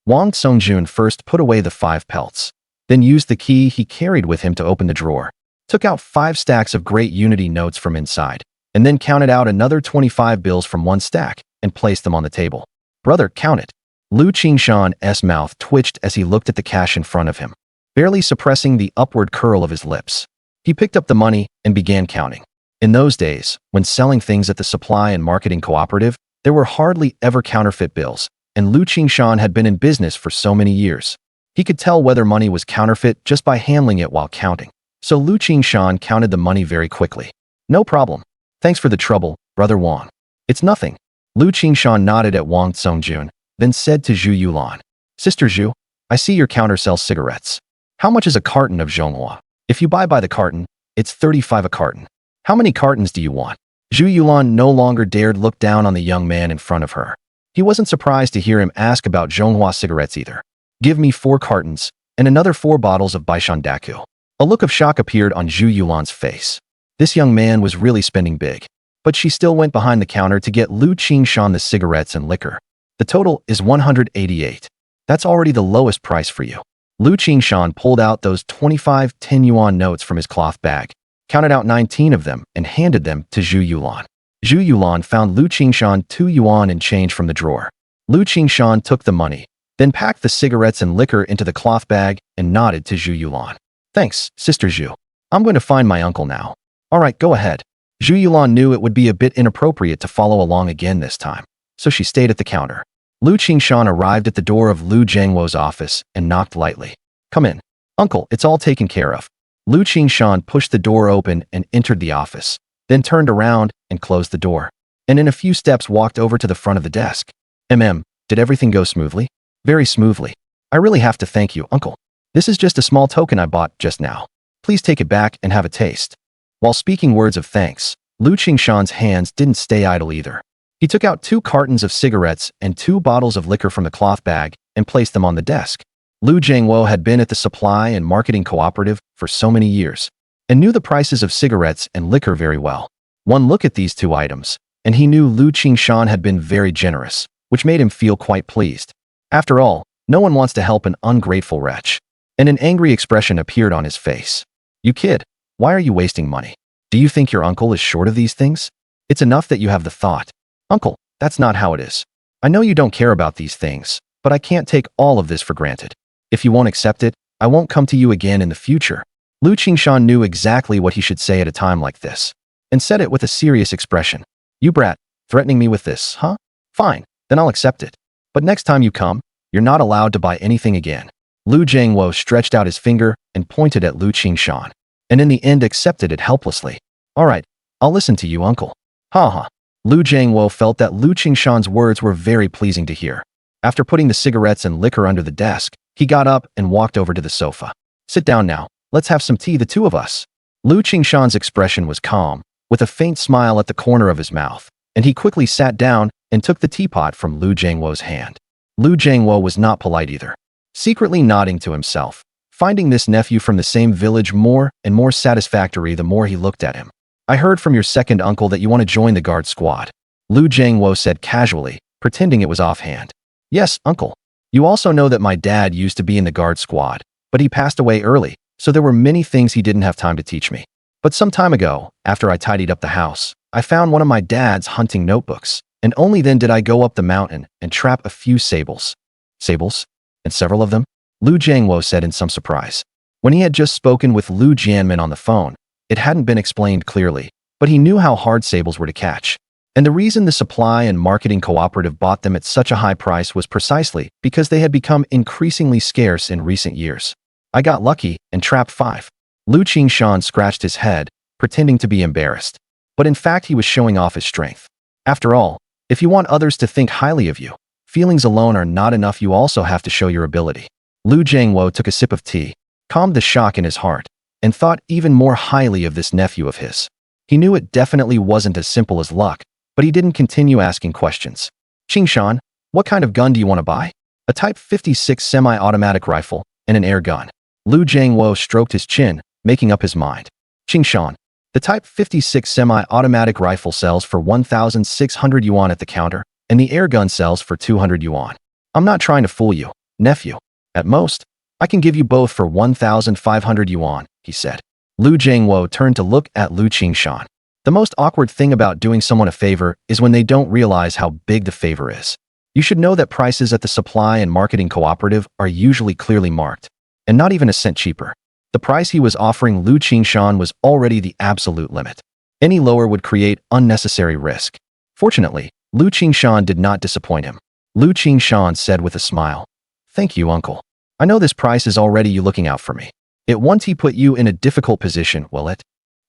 Wang Songjun first put away the 5 pelts, then used the key he carried with him to open the drawer, took out 5 stacks of Great Unity notes from inside, and then counted out another 25 bills from one stack and placed them on the table. "Brother, count it." Lu Qingshan's mouth twitched as he looked at the cash in front of him, barely suppressing the upward curl of his lips. He picked up the money and began counting. In those days, when selling things at the supply and marketing cooperative, there were hardly ever counterfeit bills, and Lu Qingshan had been in business for so many years. He could tell whether money was counterfeit just by handling it while counting. So Lu Qingshan counted the money very quickly. "No problem. Thanks for the trouble, brother Wang." "It's nothing." Lu Qingshan nodded at Wang Songjun, then said to Zhu Yulan, "Sister Zhu, I see your counter sells cigarettes. How much is a carton of Zhonghua? If you buy by the carton, it's 35 a carton. How many cartons do you want?" Zhu Yulan no longer dared look down on the young man in front of her. He wasn't surprised to hear him ask about Zhonghua cigarettes either. "Give me 4 cartons, and another 4 bottles of Baishandaku." A look of shock appeared on Zhu Yulan's face. This young man was really spending big. But she still went behind the counter to get Lu Qingshan the cigarettes and liquor. "The total is 188. That's already the lowest price for you. Lu Qingshan pulled out those 25 10 yuan notes from his cloth bag, counted out 19 of them, and handed them to Zhu Yulan. Zhu Yulan found Lu Qingshan 2 yuan in change from the drawer. Lu Qingshan took the money, then packed the cigarettes and liquor into the cloth bag and nodded to Zhu Yulan. Thanks, Sister Zhu. I'm going to find my uncle now. All right, go ahead. Zhu Yulan knew it would be a bit inappropriate to follow along again this time, so she stayed at the counter. Lu Qingshan arrived at the door of Lu Jiangwo's office and knocked lightly. Come in. Uncle, it's all taken care of. Lu Qingshan pushed the door open and entered the office, then turned around and closed the door, and in a few steps walked over to the front of the desk. Did everything go smoothly? Very smoothly. I really have to thank you, Uncle. This is just a small token I bought just now. Please take it back and have a taste. While speaking words of thanks, Lu Qingshan's hands didn't stay idle either. He took out 2 cartons of cigarettes and 2 bottles of liquor from the cloth bag and placed them on the desk. Lu Jiangwo had been at the supply and marketing cooperative for so many years and knew the prices of cigarettes and liquor very well. One look at these 2 items, and he knew Lu Qingshan had been very generous, which made him feel quite pleased. After all, no one wants to help an ungrateful wretch. And an angry expression appeared on his face. You kid, why are you wasting money? Do you think your uncle is short of these things? It's enough that you have the thought. Uncle, that's not how it is. I know you don't care about these things, but I can't take all of this for granted. If you won't accept it, I won't come to you again in the future. Lu Qingshan knew exactly what he should say at a time like this, and said it with a serious expression. You brat, threatening me with this, huh? Fine, then I'll accept it. But next time you come, you're not allowed to buy anything again. Lu Jiangwo stretched out his finger and pointed at Lu Qingshan, and in the end accepted it helplessly. All right, I'll listen to you, uncle. Ha ha. Lu Jiangwo felt that Lu Qingshan's words were very pleasing to hear. After putting the cigarettes and liquor under the desk, he got up and walked over to the sofa. Sit down now. Let's have some tea, the 2 of us. Lu Qingshan's expression was calm, with a faint smile at the corner of his mouth, and he quickly sat down and took the teapot from Lu Jiangwo's hand. Lu Jiangwo was not polite either, secretly nodding to himself, finding this nephew from the same village more and more satisfactory the more he looked at him. I heard from your second uncle that you want to join the guard squad, Lu Jiangwo said casually, pretending it was offhand. Yes, uncle. You also know that my dad used to be in the guard squad, but he passed away early, so there were many things he didn't have time to teach me. But some time ago, after I tidied up the house, I found one of my dad's hunting notebooks, and only then did I go up the mountain and trap a few sables. Sables? And several of them? Lu Jiangwo said in some surprise. When he had just spoken with Lu Jianmin on the phone, it hadn't been explained clearly, but he knew how hard sables were to catch. And the reason the supply and marketing cooperative bought them at such a high price was precisely because they had become increasingly scarce in recent years. I got lucky and trapped 5. Lu Qingshan scratched his head, pretending to be embarrassed. But in fact, he was showing off his strength. After all, if you want others to think highly of you, feelings alone are not enough. You also have to show your ability. Lu Jiangwo took a sip of tea, calmed the shock in his heart, and thought even more highly of this nephew of his. He knew it definitely wasn't as simple as luck, but he didn't continue asking questions. Qingshan, what kind of gun do you want to buy? A Type 56 semi-automatic rifle and an air gun. Lu Jiangwo stroked his chin, making up his mind. Qingshan, the Type 56 semi-automatic rifle sells for 1,600 yuan at the counter, and the air gun sells for 200 yuan. I'm not trying to fool you, nephew. At most, I can give you both for 1,500 yuan, he said. Lu Jiangwo turned to look at Lu Qingshan. The most awkward thing about doing someone a favor is when they don't realize how big the favor is. You should know that prices at the supply and marketing cooperative are usually clearly marked, and not even a cent cheaper. The price he was offering Lu Qingshan was already the absolute limit. Any lower would create unnecessary risk. Fortunately, Lu Qingshan did not disappoint him. Lu Qingshan said with a smile, Thank you, uncle. I know this price is already you looking out for me. It won't put you in a difficult position, will it?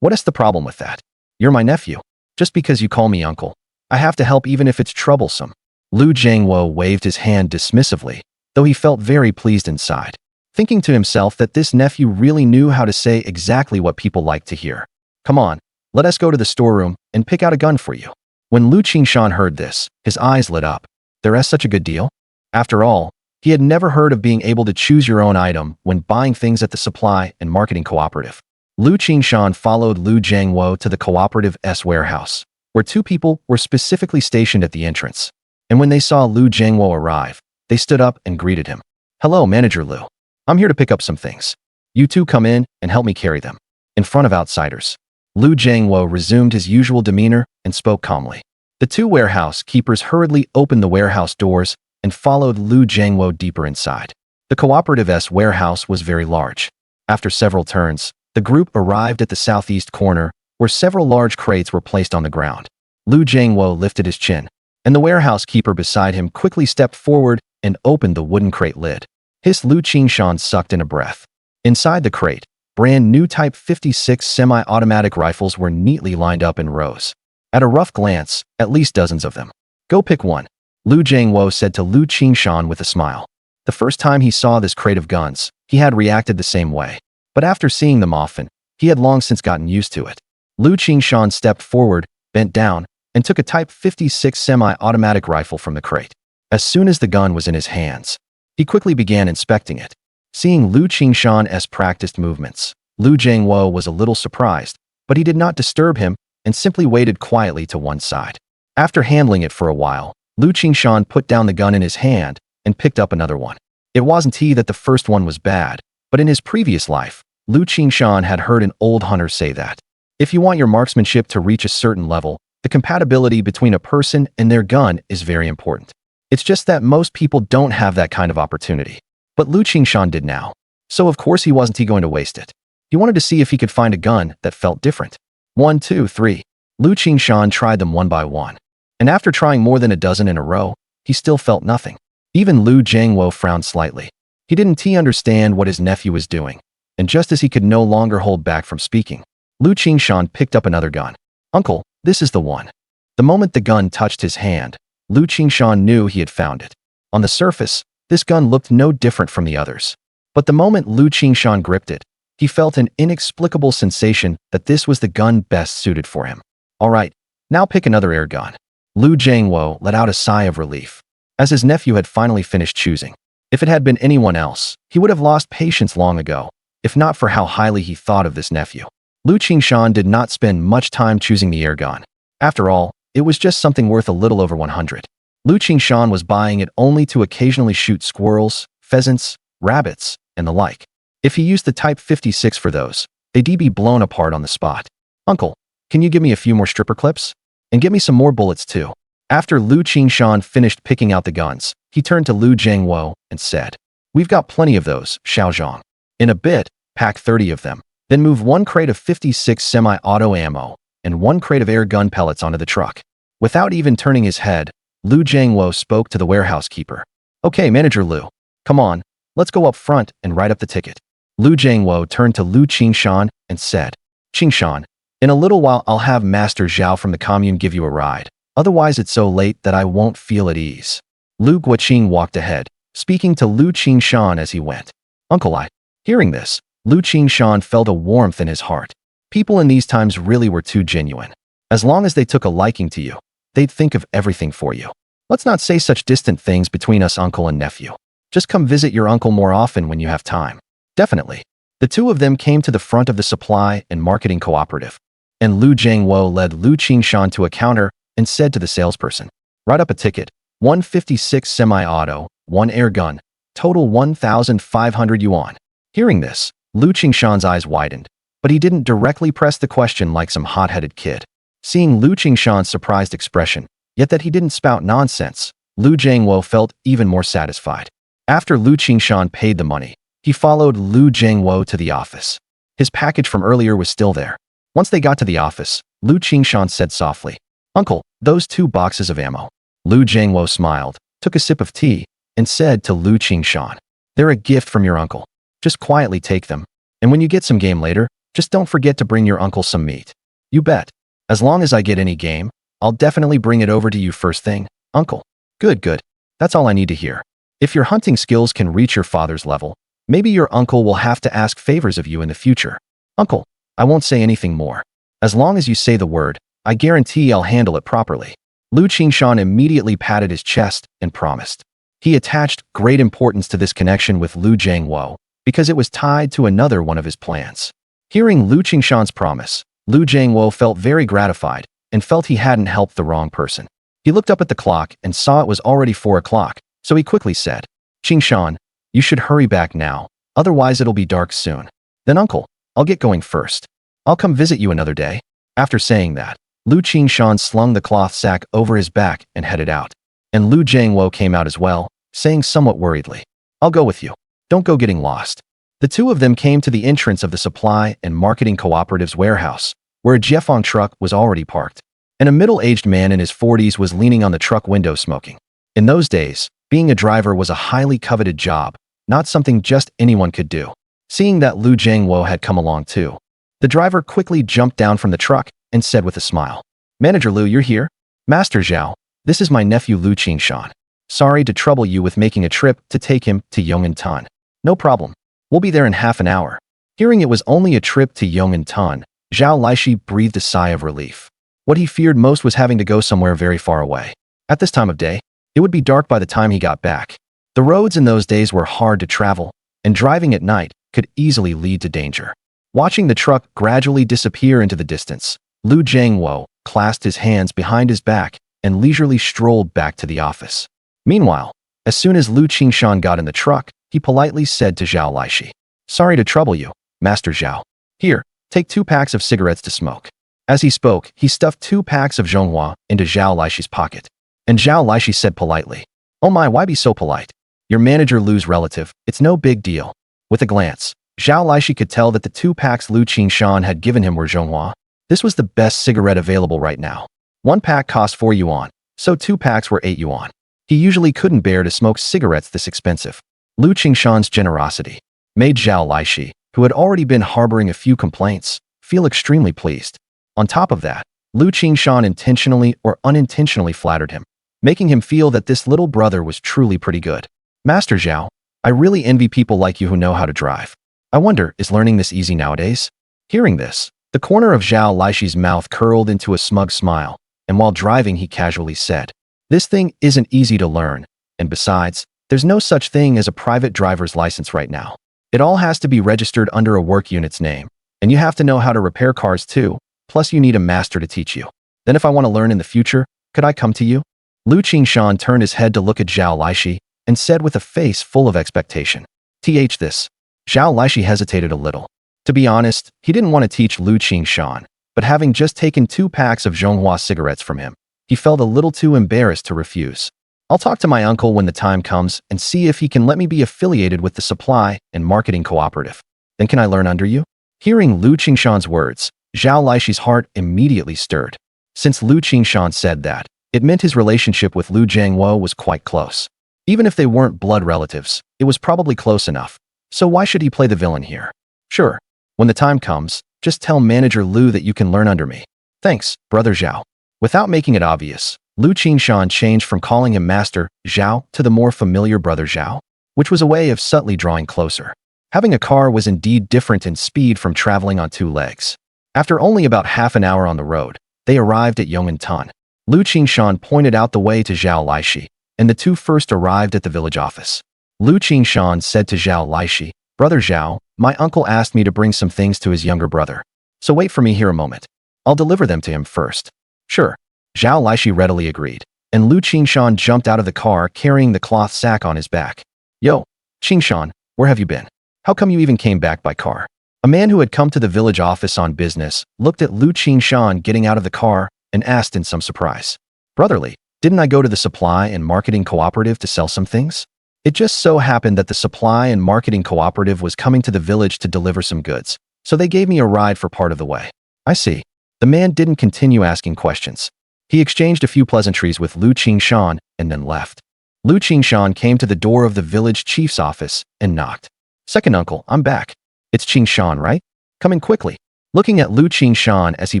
What is the problem with that? You're my nephew. Just because you call me uncle, I have to help even if it's troublesome. Lu Jiangwo waved his hand dismissively, though he felt very pleased inside, thinking to himself that this nephew really knew how to say exactly what people like to hear. Come on, let us go to the storeroom and pick out a gun for you. When Lu Qingshan heard this, his eyes lit up. There is such a good deal? After all, he had never heard of being able to choose your own item when buying things at the supply and marketing cooperative. Lu Qingshan followed Lu Jiangwo to the cooperative's warehouse, where 2 people were specifically stationed at the entrance. And when they saw Lu Jiangwo arrive, They stood up and greeted him. "Hello, Manager Lu. I'm here to pick up some things. You two come in and help me carry them." In front of outsiders, Lu Jiangwo resumed his usual demeanor and spoke calmly. The two warehouse keepers hurriedly opened the warehouse doors and followed Lu Jiangwo deeper inside. The Cooperative's warehouse was very large. After several turns, the group arrived at the southeast corner, where several large crates were placed on the ground. Lu Jiangwo lifted his chin, and the warehouse keeper beside him quickly stepped forward and opened the wooden crate lid. His Lu Qingshan sucked in a breath. Inside the crate, brand new Type 56 semi-automatic rifles were neatly lined up in rows. At a rough glance, at least dozens of them. "Go pick one," Lu Jiangwo said to Lu Qingshan with a smile. The first time he saw this crate of guns, he had reacted the same way. But after seeing them often, he had long since gotten used to it. Lu Qingshan stepped forward, bent down, and took a Type 56 semi-automatic rifle from the crate. As soon as the gun was in his hands, he quickly began inspecting it. Seeing Lu Qingshan's practiced movements, Lu Jiangwo was a little surprised, but he did not disturb him and simply waited quietly to one side. After handling it for a while, Lu Qingshan put down the gun in his hand and picked up another one. It wasn't he that the first one was bad, but in his previous life, Lu Qingshan had heard an old hunter say that if you want your marksmanship to reach a certain level, the compatibility between a person and their gun is very important. It's just that most people don't have that kind of opportunity. But Lu Qingshan did now. So of course he wasn't going to waste it. He wanted to see if he could find a gun that felt different. 1, 2, 3. Lu Qingshan tried them one by one. And after trying more than a dozen in a row, he still felt nothing. Even Lu Jiangwo frowned slightly. He didn't understand what his nephew was doing. And just as he could no longer hold back from speaking, Lu Qingshan picked up another gun. "Uncle, this is the one." The moment the gun touched his hand, Lu Qingshan knew he had found it. On the surface, this gun looked no different from the others. But the moment Lu Qingshan gripped it, he felt an inexplicable sensation that this was the gun best suited for him. "All right, now pick another air gun." Lu Jiangwo let out a sigh of relief, as his nephew had finally finished choosing. If it had been anyone else, he would have lost patience long ago, if not for how highly he thought of this nephew. Lu Qingshan did not spend much time choosing the air gun. After all, it was just something worth a little over 100. Lu Qingshan was buying it only to occasionally shoot squirrels, pheasants, rabbits, and the like. If he used the Type 56 for those, they'd be blown apart on the spot. "Uncle, can you give me a few more stripper clips? And get me some more bullets too." After Lu Qingshan finished picking out the guns, he turned to Lu Jiangwo and said, "We've got plenty of those, Xiaozhong. In a bit, pack 30 of them. Then move one crate of 56 semi-auto ammo and one crate of air gun pellets onto the truck." Without even turning his head, Lu Jiangwo spoke to the warehouse keeper. "Okay, Manager Lu. Come on, let's go up front and write up the ticket." Lu Jiangwo turned to Lu Qingshan and said, "Qingshan, in a little while I'll have Master Zhao from the commune give you a ride. Otherwise it's so late that I won't feel at ease." Lu Guoqing walked ahead, speaking to Lu Qingshan as he went. "Uncle I." Hearing this, Lu Qingshan felt a warmth in his heart. People in these times really were too genuine. As long as they took a liking to you, they'd think of everything for you. Let's not say such distant things between us uncle and nephew. Just come visit your uncle more often when you have time. Definitely. The two of them came to the front of the supply and marketing cooperative, and Lu Jiangwo led Lu Qingshan to a counter and said to the salesperson, "Write up a ticket, 156 semi-auto, 1 air gun, total 1,500 yuan." Hearing this, Lu Qingshan's eyes widened, but he didn't directly press the question like some hot-headed kid. Seeing Lu Qingshan's surprised expression, yet that he didn't spout nonsense, Lu Jiangwo felt even more satisfied. After Lu Qingshan paid the money, he followed Lu Jiangwo to the office. His package from earlier was still there. Once they got to the office, Lu Qingshan said softly, "Uncle, those 2 boxes of ammo." Lu Jiangwo smiled, took a sip of tea, and said to Lu Qingshan, "They're a gift from your uncle. Just quietly take them. And when you get some game later, just don't forget to bring your uncle some meat." "You bet. As long as I get any game, I'll definitely bring it over to you first thing, uncle." Good, good. That's all I need to hear. If your hunting skills can reach your father's level, maybe your uncle will have to ask favors of you in the future. "Uncle, I won't say anything more. As long as you say the word, I guarantee I'll handle it properly." Lu Qingshan immediately patted his chest and promised. He attached great importance to this connection with Lu Jiangwo, because it was tied to another one of his plans. Hearing Lu Qingshan's promise, Lu Jiangwo felt very gratified and felt he hadn't helped the wrong person. He looked up at the clock and saw it was already 4 o'clock, So he quickly said, Qingshan, you should hurry back now, otherwise it'll be dark soon. Then uncle, I'll get going first. I'll come visit you another day. After saying that, Lu Qingshan slung the cloth sack over his back and headed out. And Lu Jiangwo came out as well, saying somewhat worriedly, I'll go with you. Don't go getting lost. The two of them came to the entrance of the supply and marketing cooperative's warehouse, where a Jiefeng truck was already parked. And a middle-aged man in his 40s was leaning on the truck window smoking. In those days, being a driver was a highly coveted job, not something just anyone could do. Seeing that Lu Jiangwo had come along too, the driver quickly jumped down from the truck and said with a smile, Manager Lu, you're here? Master Zhao, this is my nephew Lu Qingshan. Sorry to trouble you with making a trip to take him to Yong'an. No problem. We'll be there in half an hour. Hearing it was only a trip to Yong'an, Zhao Laishi breathed a sigh of relief. What he feared most was having to go somewhere very far away. At this time of day, it would be dark by the time he got back. The roads in those days were hard to travel, and driving at night could easily lead to danger. Watching the truck gradually disappear into the distance, Lu Jiangwo clasped his hands behind his back and leisurely strolled back to the office. Meanwhile, as soon as Lu Qingshan got in the truck, he politely said to Zhao Laishi, Sorry to trouble you, Master Zhao. Here, take 2 packs of cigarettes to smoke. As he spoke, he stuffed 2 packs of Zhonghua into Zhao Laishi's pocket. And Zhao Laishi said politely, Oh my, why be so polite? Your manager Lu's relative, it's no big deal. With a glance, Zhao Laishi could tell that the 2 packs Lu Qingshan had given him were Zhonghua. This was the best cigarette available right now. 1 pack cost 4 yuan, so 2 packs were 8 yuan. He usually couldn't bear to smoke cigarettes this expensive. Lu Qingshan's generosity made Zhao Laishi, who had already been harboring a few complaints, feel extremely pleased. On top of that, Lu Qingshan intentionally or unintentionally flattered him, making him feel that this little brother was truly pretty good. Master Zhao, I really envy people like you who know how to drive. I wonder, is learning this easy nowadays? Hearing this, the corner of Zhao Laishi's mouth curled into a smug smile, and while driving he casually said, This thing isn't easy to learn, and besides, there's no such thing as a private driver's license right now. It all has to be registered under a work unit's name, and you have to know how to repair cars too, plus you need a master to teach you. Then if I want to learn in the future, could I come to you? Lu Qingshan turned his head to look at Zhao Laishi and said with a face full of expectation, this. Zhao Laishi hesitated a little. To be honest, he didn't want to teach Lu Qingshan, but having just taken 2 packs of Zhonghua cigarettes from him, he felt a little too embarrassed to refuse. I'll talk to my uncle when the time comes and see if he can let me be affiliated with the supply and marketing cooperative. Then can I learn under you? Hearing Lu Qingshan's words, Zhao Laishi's heart immediately stirred. Since Lu Qingshan said that, it meant his relationship with Lu Jiangwo was quite close. Even if they weren't blood relatives, it was probably close enough. So why should he play the villain here? Sure. When the time comes, just tell Manager Lu that you can learn under me. Thanks, Brother Zhao. Without making it obvious, Lu Qingshan changed from calling him Master Zhao to the more familiar Brother Zhao, which was a way of subtly drawing closer. Having a car was indeed different in speed from traveling on 2 legs. After only about half an hour on the road, they arrived at Yong'an. Lu Qingshan pointed out the way to Zhao Laishi, and the two first arrived at the village office. Lu Qingshan said to Zhao Laishi, Brother Zhao, my uncle asked me to bring some things to his younger brother. So wait for me here a moment. I'll deliver them to him first. Sure. Zhao Laishi readily agreed, and Lu Qingshan jumped out of the car carrying the cloth sack on his back. Yo, Qingshan, where have you been? How come you even came back by car? A man who had come to the village office on business looked at Lu Qingshan getting out of the car and asked in some surprise. Brotherly, didn't I go to the supply and marketing cooperative to sell some things? It just so happened that the supply and marketing cooperative was coming to the village to deliver some goods, so they gave me a ride for part of the way. I see. The man didn't continue asking questions. He exchanged a few pleasantries with Lu Qingshan and then left. Lu Qingshan came to the door of the village chief's office and knocked. Second uncle, I'm back. It's Qingshan, right? Come in quickly. Looking at Lu Qingshan as he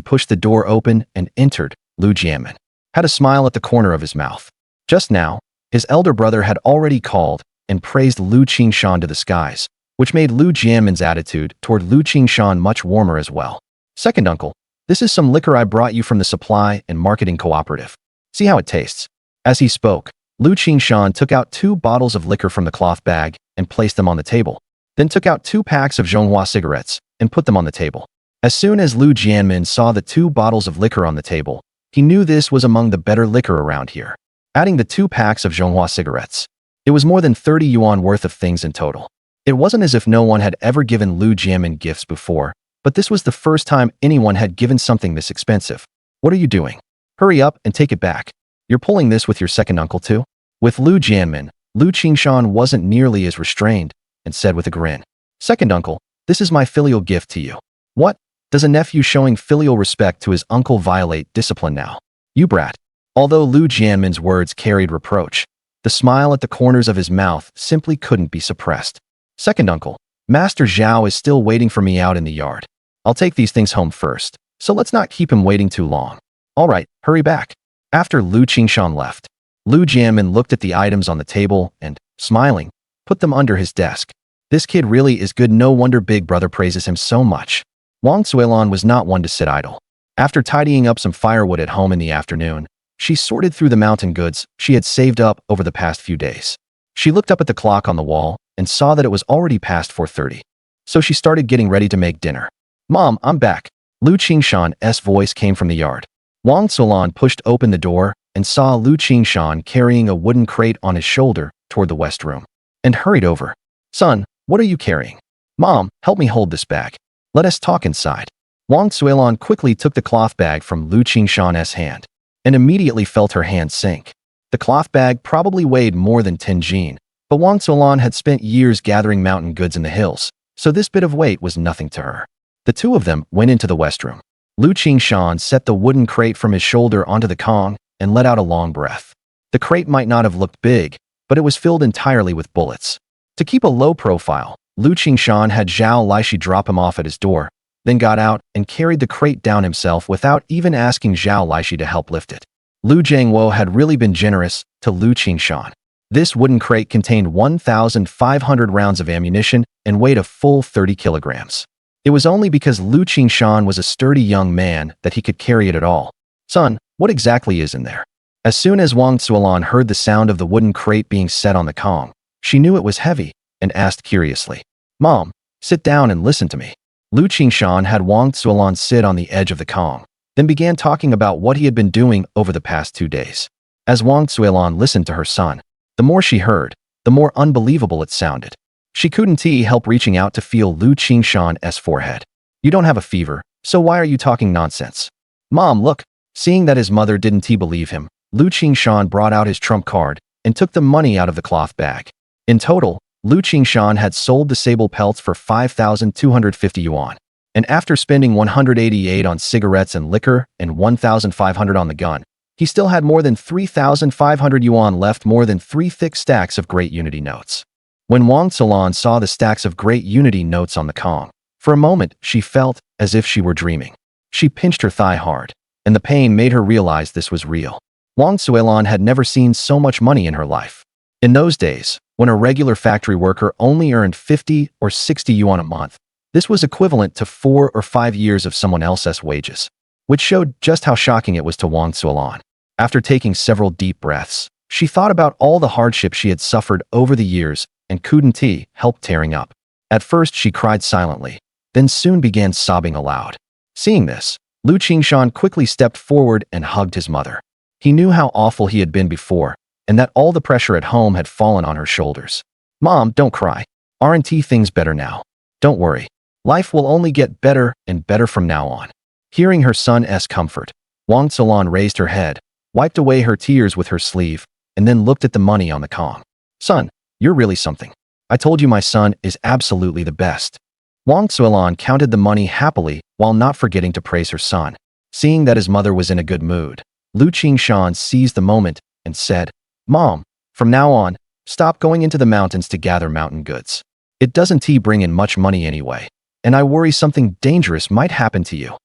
pushed the door open and entered, Lu Jianmin had a smile at the corner of his mouth. Just now, his elder brother had already called and praised Lu Qingshan to the skies, which made Lu Jianmin's attitude toward Lu Qingshan much warmer as well. Second uncle, this is some liquor I brought you from the supply and marketing cooperative. See how it tastes. As he spoke, Lu Qingshan took out 2 bottles of liquor from the cloth bag and placed them on the table, then took out 2 packs of Zhonghua cigarettes and put them on the table. As soon as Lu Jianmin saw the 2 bottles of liquor on the table, he knew this was among the better liquor around here. Adding the 2 packs of Zhonghua cigarettes, It was more than 30 yuan worth of things in total. It wasn't as if no one had ever given Lu Jianmin gifts before, but this was the first time anyone had given something this expensive. What are you doing? Hurry up and take it back. You're pulling this with your second uncle too? With Lu Jianmin, Lu Qingshan wasn't nearly as restrained and said with a grin, Second uncle, this is my filial gift to you. What? Does a nephew showing filial respect to his uncle violate discipline now? You brat. Although Lu Jianmin's words carried reproach, the smile at the corners of his mouth simply couldn't be suppressed. Second uncle, Master Zhao is still waiting for me out in the yard. I'll take these things home first, so let's not keep him waiting too long. All right, hurry back. After Lu Qingshan left, Lu Jianmin looked at the items on the table and, smiling, put them under his desk. This kid really is good, no wonder Big Brother praises him so much. Wang Zuelan was not one to sit idle. After tidying up some firewood at home in the afternoon, she sorted through the mountain goods she had saved up over the past few days. She looked up at the clock on the wall and saw that it was already past 4:30. So she started getting ready to make dinner. Mom, I'm back. Lu Qingshan's voice came from the yard. Wang Zuelan pushed open the door and saw Lu Qingshan carrying a wooden crate on his shoulder toward the west room, and hurried over. Son, what are you carrying? Mom, help me hold this bag. Let us talk inside. Wang Zuelan quickly took the cloth bag from Lu Qingshan's hand and immediately felt her hand sink. The cloth bag probably weighed more than 10 jin, but Wang Zuelan had spent years gathering mountain goods in the hills, so this bit of weight was nothing to her. The two of them went into the west room. Lu Qingshan set the wooden crate from his shoulder onto the Kong and let out a long breath. The crate might not have looked big, but it was filled entirely with bullets. To keep a low profile, Lu Qingshan had Zhao Laishi drop him off at his door, then got out and carried the crate down himself without even asking Zhao Laishi to help lift it. Lu Jiangwo had really been generous to Lu Qingshan. This wooden crate contained 1,500 rounds of ammunition and weighed a full 30 kilograms. It was only because Lu Qingshan was a sturdy young man that he could carry it at all. Son, what exactly is in there? As soon as Wang Zuelan heard the sound of the wooden crate being set on the Kong, she knew it was heavy and asked curiously, Mom, sit down and listen to me. Lu Qingshan had Wang Zuelan sit on the edge of the Kong, then began talking about what he had been doing over the past 2 days. As Wang Zuelan listened to her son, the more she heard, the more unbelievable it sounded. She couldn't help reaching out to feel Lu Qingshan's forehead. You don't have a fever, so why are you talking nonsense? Mom, look. Seeing that his mother didn't believe him, Lu Qingshan brought out his trump card and took the money out of the cloth bag. In total, Lu Qingshan had sold the sable pelts for 5,250 yuan. And after spending 188 on cigarettes and liquor and 1,500 on the gun, he still had more than 3,500 yuan left, more than 3 thick stacks of Great Unity notes. When Wang Zuelan saw the stacks of Great Unity notes on the Kong, for a moment she felt as if she were dreaming. She pinched her thigh hard, and the pain made her realize this was real. Wang Zuelan had never seen so much money in her life. In those days, when a regular factory worker only earned 50 or 60 yuan a month, this was equivalent to 4 or 5 years of someone else's wages, which showed just how shocking it was to Wang Zuelan. After taking several deep breaths, she thought about all the hardship she had suffered over the years and couldn't help tearing up. At first she cried silently, then soon began sobbing aloud. Seeing this, Lu Qingshan quickly stepped forward and hugged his mother. He knew how awful he had been before, and that all the pressure at home had fallen on her shoulders. Mom, don't cry. Aren't things better now? Don't worry. Life will only get better and better from now on. Hearing her son's comfort, Wang Zuelan raised her head, wiped away her tears with her sleeve, and then looked at the money on the Kong. Son, you're really something. I told you my son is absolutely the best. Wang Zuelan counted the money happily while not forgetting to praise her son. Seeing that his mother was in a good mood, Lu Qingshan seized the moment and said, Mom, from now on, stop going into the mountains to gather mountain goods. It doesn't bring in much money anyway, and I worry something dangerous might happen to you.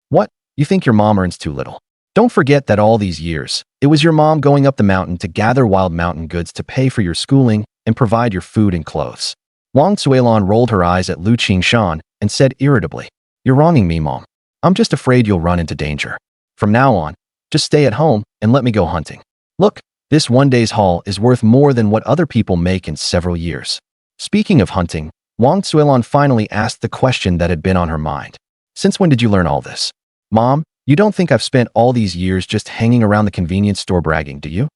What? You think your mom earns too little? Don't forget that all these years, it was your mom going up the mountain to gather wild mountain goods to pay for your schooling and provide your food and clothes. Wang Zuelan rolled her eyes at Lu Qingshan and said irritably, You're wronging me, Mom. I'm just afraid you'll run into danger. From now on, just stay at home and let me go hunting. Look, this one day's haul is worth more than what other people make in several years. Speaking of hunting, Wang Zuelan finally asked the question that had been on her mind. Since when did you learn all this? Mom, you don't think I've spent all these years just hanging around the convenience store bragging, do you?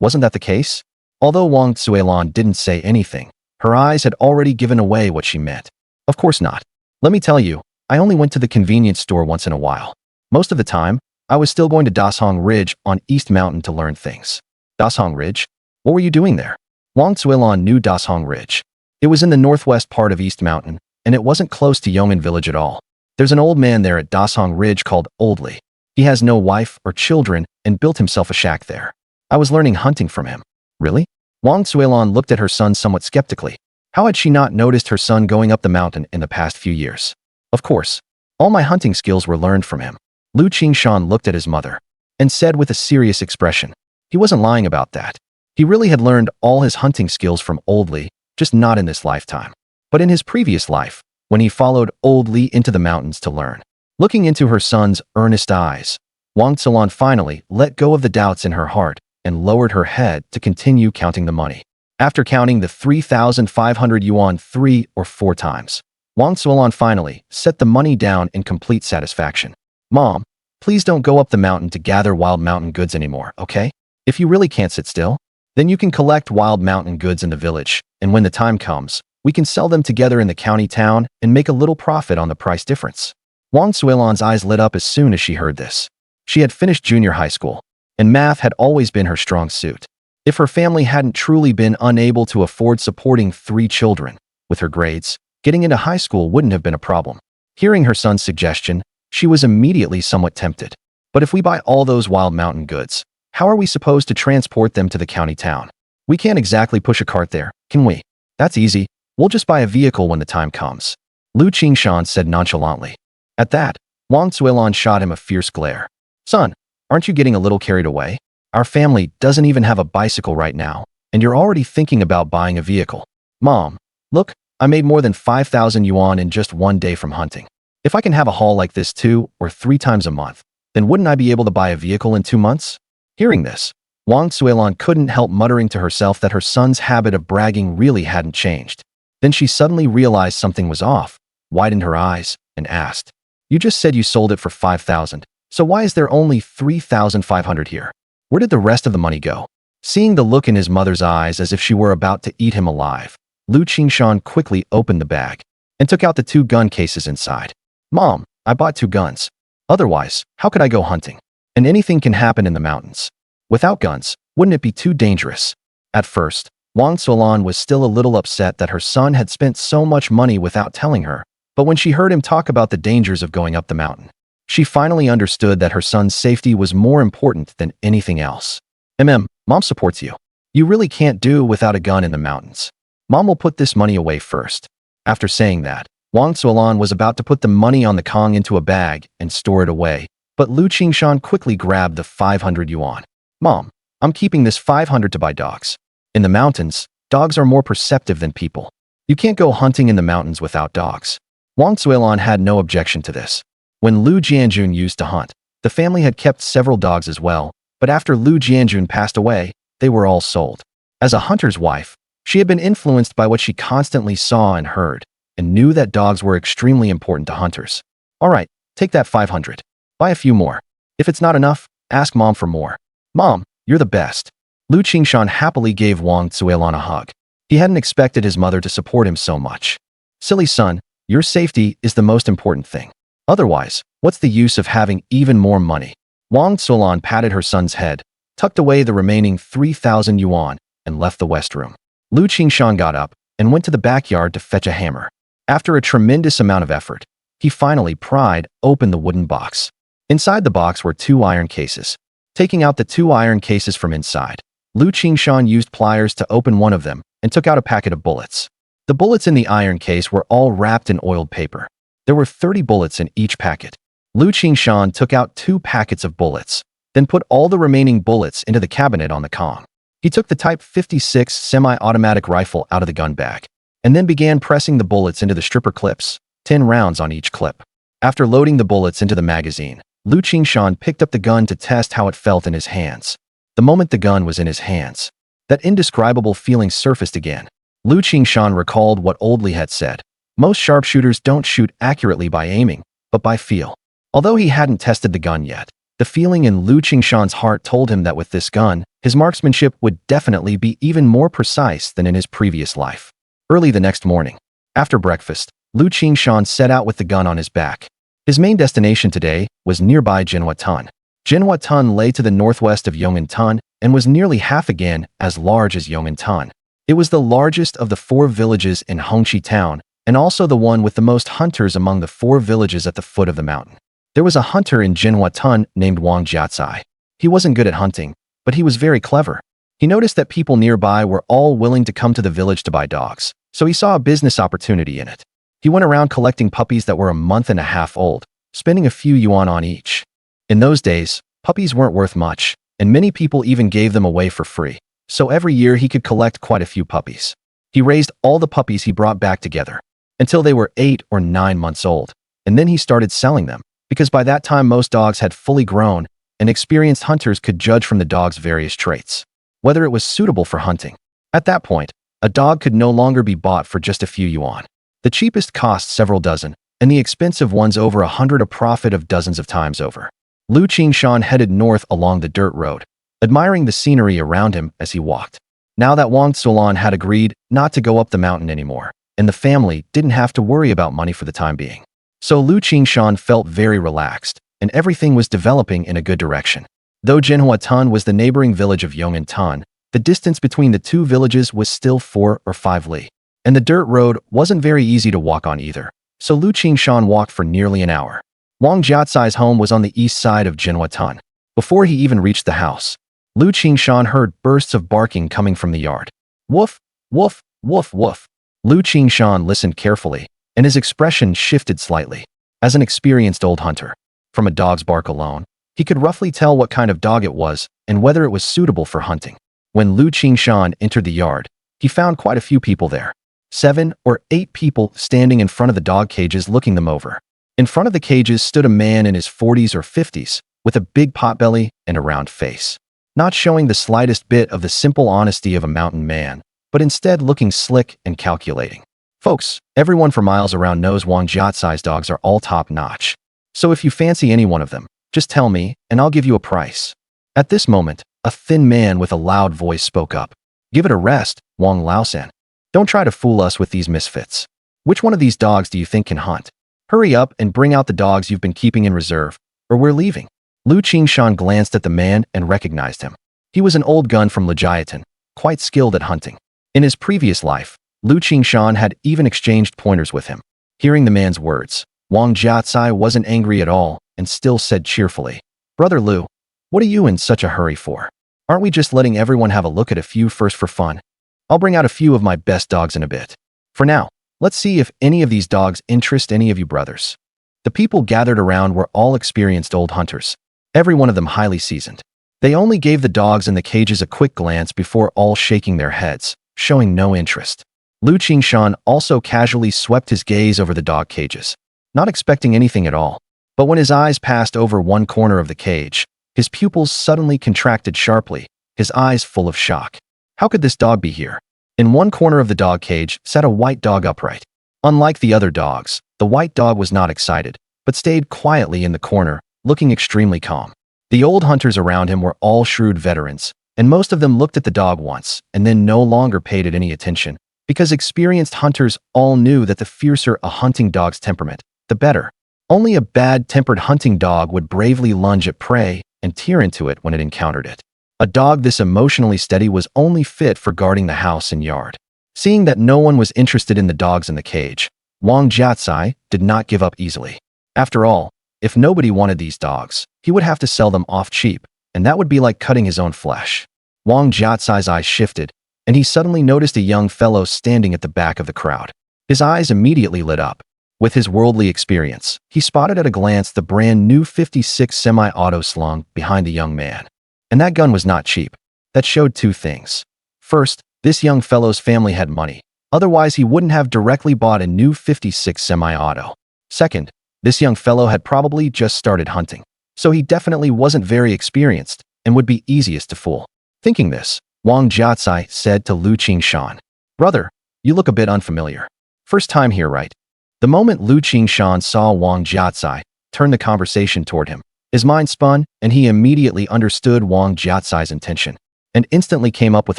Wasn't that the case? Although Wang Tsuelan didn't say anything, her eyes had already given away what she meant. Of course not. Let me tell you, I only went to the convenience store once in a while. Most of the time, I was still going to Dashong Ridge on East Mountain to learn things. Dashong Ridge? What were you doing there? Wang Tsuelan knew Dashong Ridge. It was in the northwest part of East Mountain, and it wasn't close to Yong'an Village at all. There's an old man there at Dashong Ridge called Old Li. He has no wife or children and built himself a shack there. I was learning hunting from him. Really? Wang Tsuelan looked at her son somewhat skeptically. How had she not noticed her son going up the mountain in the past few years? Of course, all my hunting skills were learned from him. Lu Qingshan looked at his mother and said with a serious expression. He wasn't lying about that. He really had learned all his hunting skills from Old Li, just not in this lifetime, but in his previous life, when he followed Old Li into the mountains to learn. Looking into her son's earnest eyes, Wang Tsuelan finally let go of the doubts in her heart and lowered her head to continue counting the money. After counting the 3,500 yuan 3 or 4 times, Wang Tsuelan finally set the money down in complete satisfaction. Mom, please don't go up the mountain to gather wild mountain goods anymore, okay? If you really can't sit still, then you can collect wild mountain goods in the village, and when the time comes, we can sell them together in the county town and make a little profit on the price difference. Wang Tsuelan's eyes lit up as soon as she heard this. She had finished junior high school, and math had always been her strong suit. If her family hadn't truly been unable to afford supporting 3 children, with her grades, getting into high school wouldn't have been a problem. Hearing her son's suggestion, she was immediately somewhat tempted. But if we buy all those wild mountain goods, how are we supposed to transport them to the county town? We can't exactly push a cart there, can we? That's easy. We'll just buy a vehicle when the time comes. Lu Qingshan said nonchalantly. At that, Wang Tsuelan shot him a fierce glare. Son, aren't you getting a little carried away? Our family doesn't even have a bicycle right now, and you're already thinking about buying a vehicle. Mom, look, I made more than 5,000 yuan in just one day from hunting. If I can have a haul like this 2 or 3 times a month, then wouldn't I be able to buy a vehicle in 2 months? Hearing this, Wang Tsuelan couldn't help muttering to herself that her son's habit of bragging really hadn't changed. Then she suddenly realized something was off, widened her eyes, and asked, You just said you sold it for 5,000, so why is there only 3,500 here? Where did the rest of the money go? Seeing the look in his mother's eyes as if she were about to eat him alive, Lu Qingshan quickly opened the bag and took out the 2 gun cases inside. Mom, I bought 2 guns. Otherwise, how could I go hunting? And anything can happen in the mountains. Without guns, wouldn't it be too dangerous? At first, Wang Tsuelan was still a little upset that her son had spent so much money without telling her, but when she heard him talk about the dangers of going up the mountain, she finally understood that her son's safety was more important than anything else. Mom supports you. You really can't do without a gun in the mountains. Mom will put this money away first. After saying that, Wang Tsuelan was about to put the money on the Kong into a bag and store it away, but Lu Qingshan quickly grabbed the 500 yuan. Mom, I'm keeping this 500 to buy dogs. In the mountains, dogs are more perceptive than people. You can't go hunting in the mountains without dogs. Wang Tsuelan had no objection to this. When Lu Jianjun used to hunt, the family had kept several dogs as well, but after Lu Jianjun passed away, they were all sold. As a hunter's wife, she had been influenced by what she constantly saw and heard, and knew that dogs were extremely important to hunters. All right, take that 500. Buy a few more. If it's not enough, ask Mom for more. Mom, you're the best. Lu Qingshan happily gave Wang Tsuelan a hug. He hadn't expected his mother to support him so much. Silly son, your safety is the most important thing. Otherwise, what's the use of having even more money? Wang Tsuelan patted her son's head, tucked away the remaining 3,000 yuan, and left the west room. Lu Qingshan got up and went to the backyard to fetch a hammer. After a tremendous amount of effort, he finally pried open the wooden box. Inside the box were 2 iron cases. Taking out the 2 iron cases from inside, Lu Qingshan used pliers to open one of them and took out a packet of bullets. The bullets in the iron case were all wrapped in oiled paper. There were 30 bullets in each packet. Lu Qingshan took out 2 packets of bullets, then put all the remaining bullets into the cabinet on the Kong. He took the Type 56 semi-automatic rifle out of the gun bag, and then began pressing the bullets into the stripper clips, 10 rounds on each clip. After loading the bullets into the magazine, Lu Qingshan picked up the gun to test how it felt in his hands. The moment the gun was in his hands, that indescribable feeling surfaced again. Lu Qingshan recalled what Old Li had said. Most sharpshooters don't shoot accurately by aiming, but by feel. Although he hadn't tested the gun yet, The feeling in Lu Qingshan's heart told him that with this gun, his marksmanship would definitely be even more precise than in his previous life. Early the next morning, after breakfast, Lu Qingshan set out with the gun on his back. His main destination today was nearby Jinhuatun. Jinhuatun lay to the northwest of Yongantun and was nearly half again as large as Yongantun. It was the largest of the 4 villages in Hongqi town and also the one with the most hunters among the 4 villages at the foot of the mountain. There was a hunter in Jinhuatun named Wang Jiatsai. He wasn't good at hunting, but he was very clever. He noticed that people nearby were all willing to come to the village to buy dogs, so he saw a business opportunity in it. He went around collecting puppies that were a month and a half old, spending a few yuan on each. In those days, puppies weren't worth much, and many people even gave them away for free, so every year he could collect quite a few puppies. He raised all the puppies he brought back together, until they were 8 or 9 months old, and then he started selling them, because by that time most dogs had fully grown, and experienced hunters could judge from the dog's various traits whether it was suitable for hunting. At that point, a dog could no longer be bought for just a few yuan. The cheapest cost several dozen, and the expensive ones over 100, a profit of dozens of times over. Lu Qingshan headed north along the dirt road, admiring the scenery around him as he walked. Now that Wang Zuolan had agreed not to go up the mountain anymore, and the family didn't have to worry about money for the time being. So Lu Qingshan felt very relaxed, and everything was developing in a good direction. Though Jinhuatun was the neighboring village of Yongantun, the distance between the 2 villages was still 4 or 5 li, and the dirt road wasn't very easy to walk on either, so Lu Qingshan walked for nearly an hour. Wang Jiatsai's home was on the east side of Jinhuatun. Before he even reached the house, Lu Qingshan heard bursts of barking coming from the yard. Woof, woof, woof, woof. Lu Qingshan listened carefully, and his expression shifted slightly. As an experienced old hunter, from a dog's bark alone, he could roughly tell what kind of dog it was and whether it was suitable for hunting. When Lu Qingshan entered the yard, he found quite a few people there. 7 or 8 people standing in front of the dog cages looking them over. In front of the cages stood a man in his 40s or 50s, with a big potbelly and a round face, not showing the slightest bit of the simple honesty of a mountain man, but instead looking slick and calculating. Folks, everyone for miles around knows Wang Jiatsai's dogs are all top-notch. So if you fancy any one of them, just tell me, and I'll give you a price. At this moment, a thin man with a loud voice spoke up. Give it a rest, Wang Laosan. Don't try to fool us with these misfits. Which one of these dogs do you think can hunt? Hurry up and bring out the dogs you've been keeping in reserve, or we're leaving. Lu Qingshan glanced at the man and recognized him. He was an old gun from Lejiatan, quite skilled at hunting. In his previous life, Lu Qingshan had even exchanged pointers with him. Hearing the man's words, Wang Jiatsai wasn't angry at all and still said cheerfully, Brother Lu, what are you in such a hurry for? Aren't we just letting everyone have a look at a few first for fun? I'll bring out a few of my best dogs in a bit. For now, let's see if any of these dogs interest any of you brothers. The people gathered around were all experienced old hunters, every one of them highly seasoned. They only gave the dogs in the cages a quick glance before all shaking their heads, showing no interest. Lu Qingshan also casually swept his gaze over the dog cages, not expecting anything at all. But when his eyes passed over one corner of the cage, his pupils suddenly contracted sharply, his eyes full of shock. How could this dog be here? In one corner of the dog cage sat a white dog upright. Unlike the other dogs, the white dog was not excited, but stayed quietly in the corner, looking extremely calm. The old hunters around him were all shrewd veterans, and most of them looked at the dog once and then no longer paid it any attention, because experienced hunters all knew that the fiercer a hunting dog's temperament, the better. Only a bad-tempered hunting dog would bravely lunge at prey and tear into it when it encountered it. A dog this emotionally steady was only fit for guarding the house and yard. Seeing that no one was interested in the dogs in the cage, Wang Jiatsai did not give up easily. After all, if nobody wanted these dogs, he would have to sell them off cheap, and that would be like cutting his own flesh. Wang Jiatsai's eyes shifted, and he suddenly noticed a young fellow standing at the back of the crowd. His eyes immediately lit up. With his worldly experience, he spotted at a glance the brand new 56 semi-auto slung behind the young man. And that gun was not cheap. That showed 2 things. First, this young fellow's family had money. Otherwise, he wouldn't have directly bought a new 56 semi-auto. Second, this young fellow had probably just started hunting, so he definitely wasn't very experienced and would be easiest to fool. Thinking this, Wang Jiatsai said to Lu Qingshan, Brother, you look a bit unfamiliar. First time here, right? The moment Lu Qingshan saw Wang Jiatsai turn the conversation toward him, His mind spun, and he immediately understood Wang Jiatsai's intention, and instantly came up with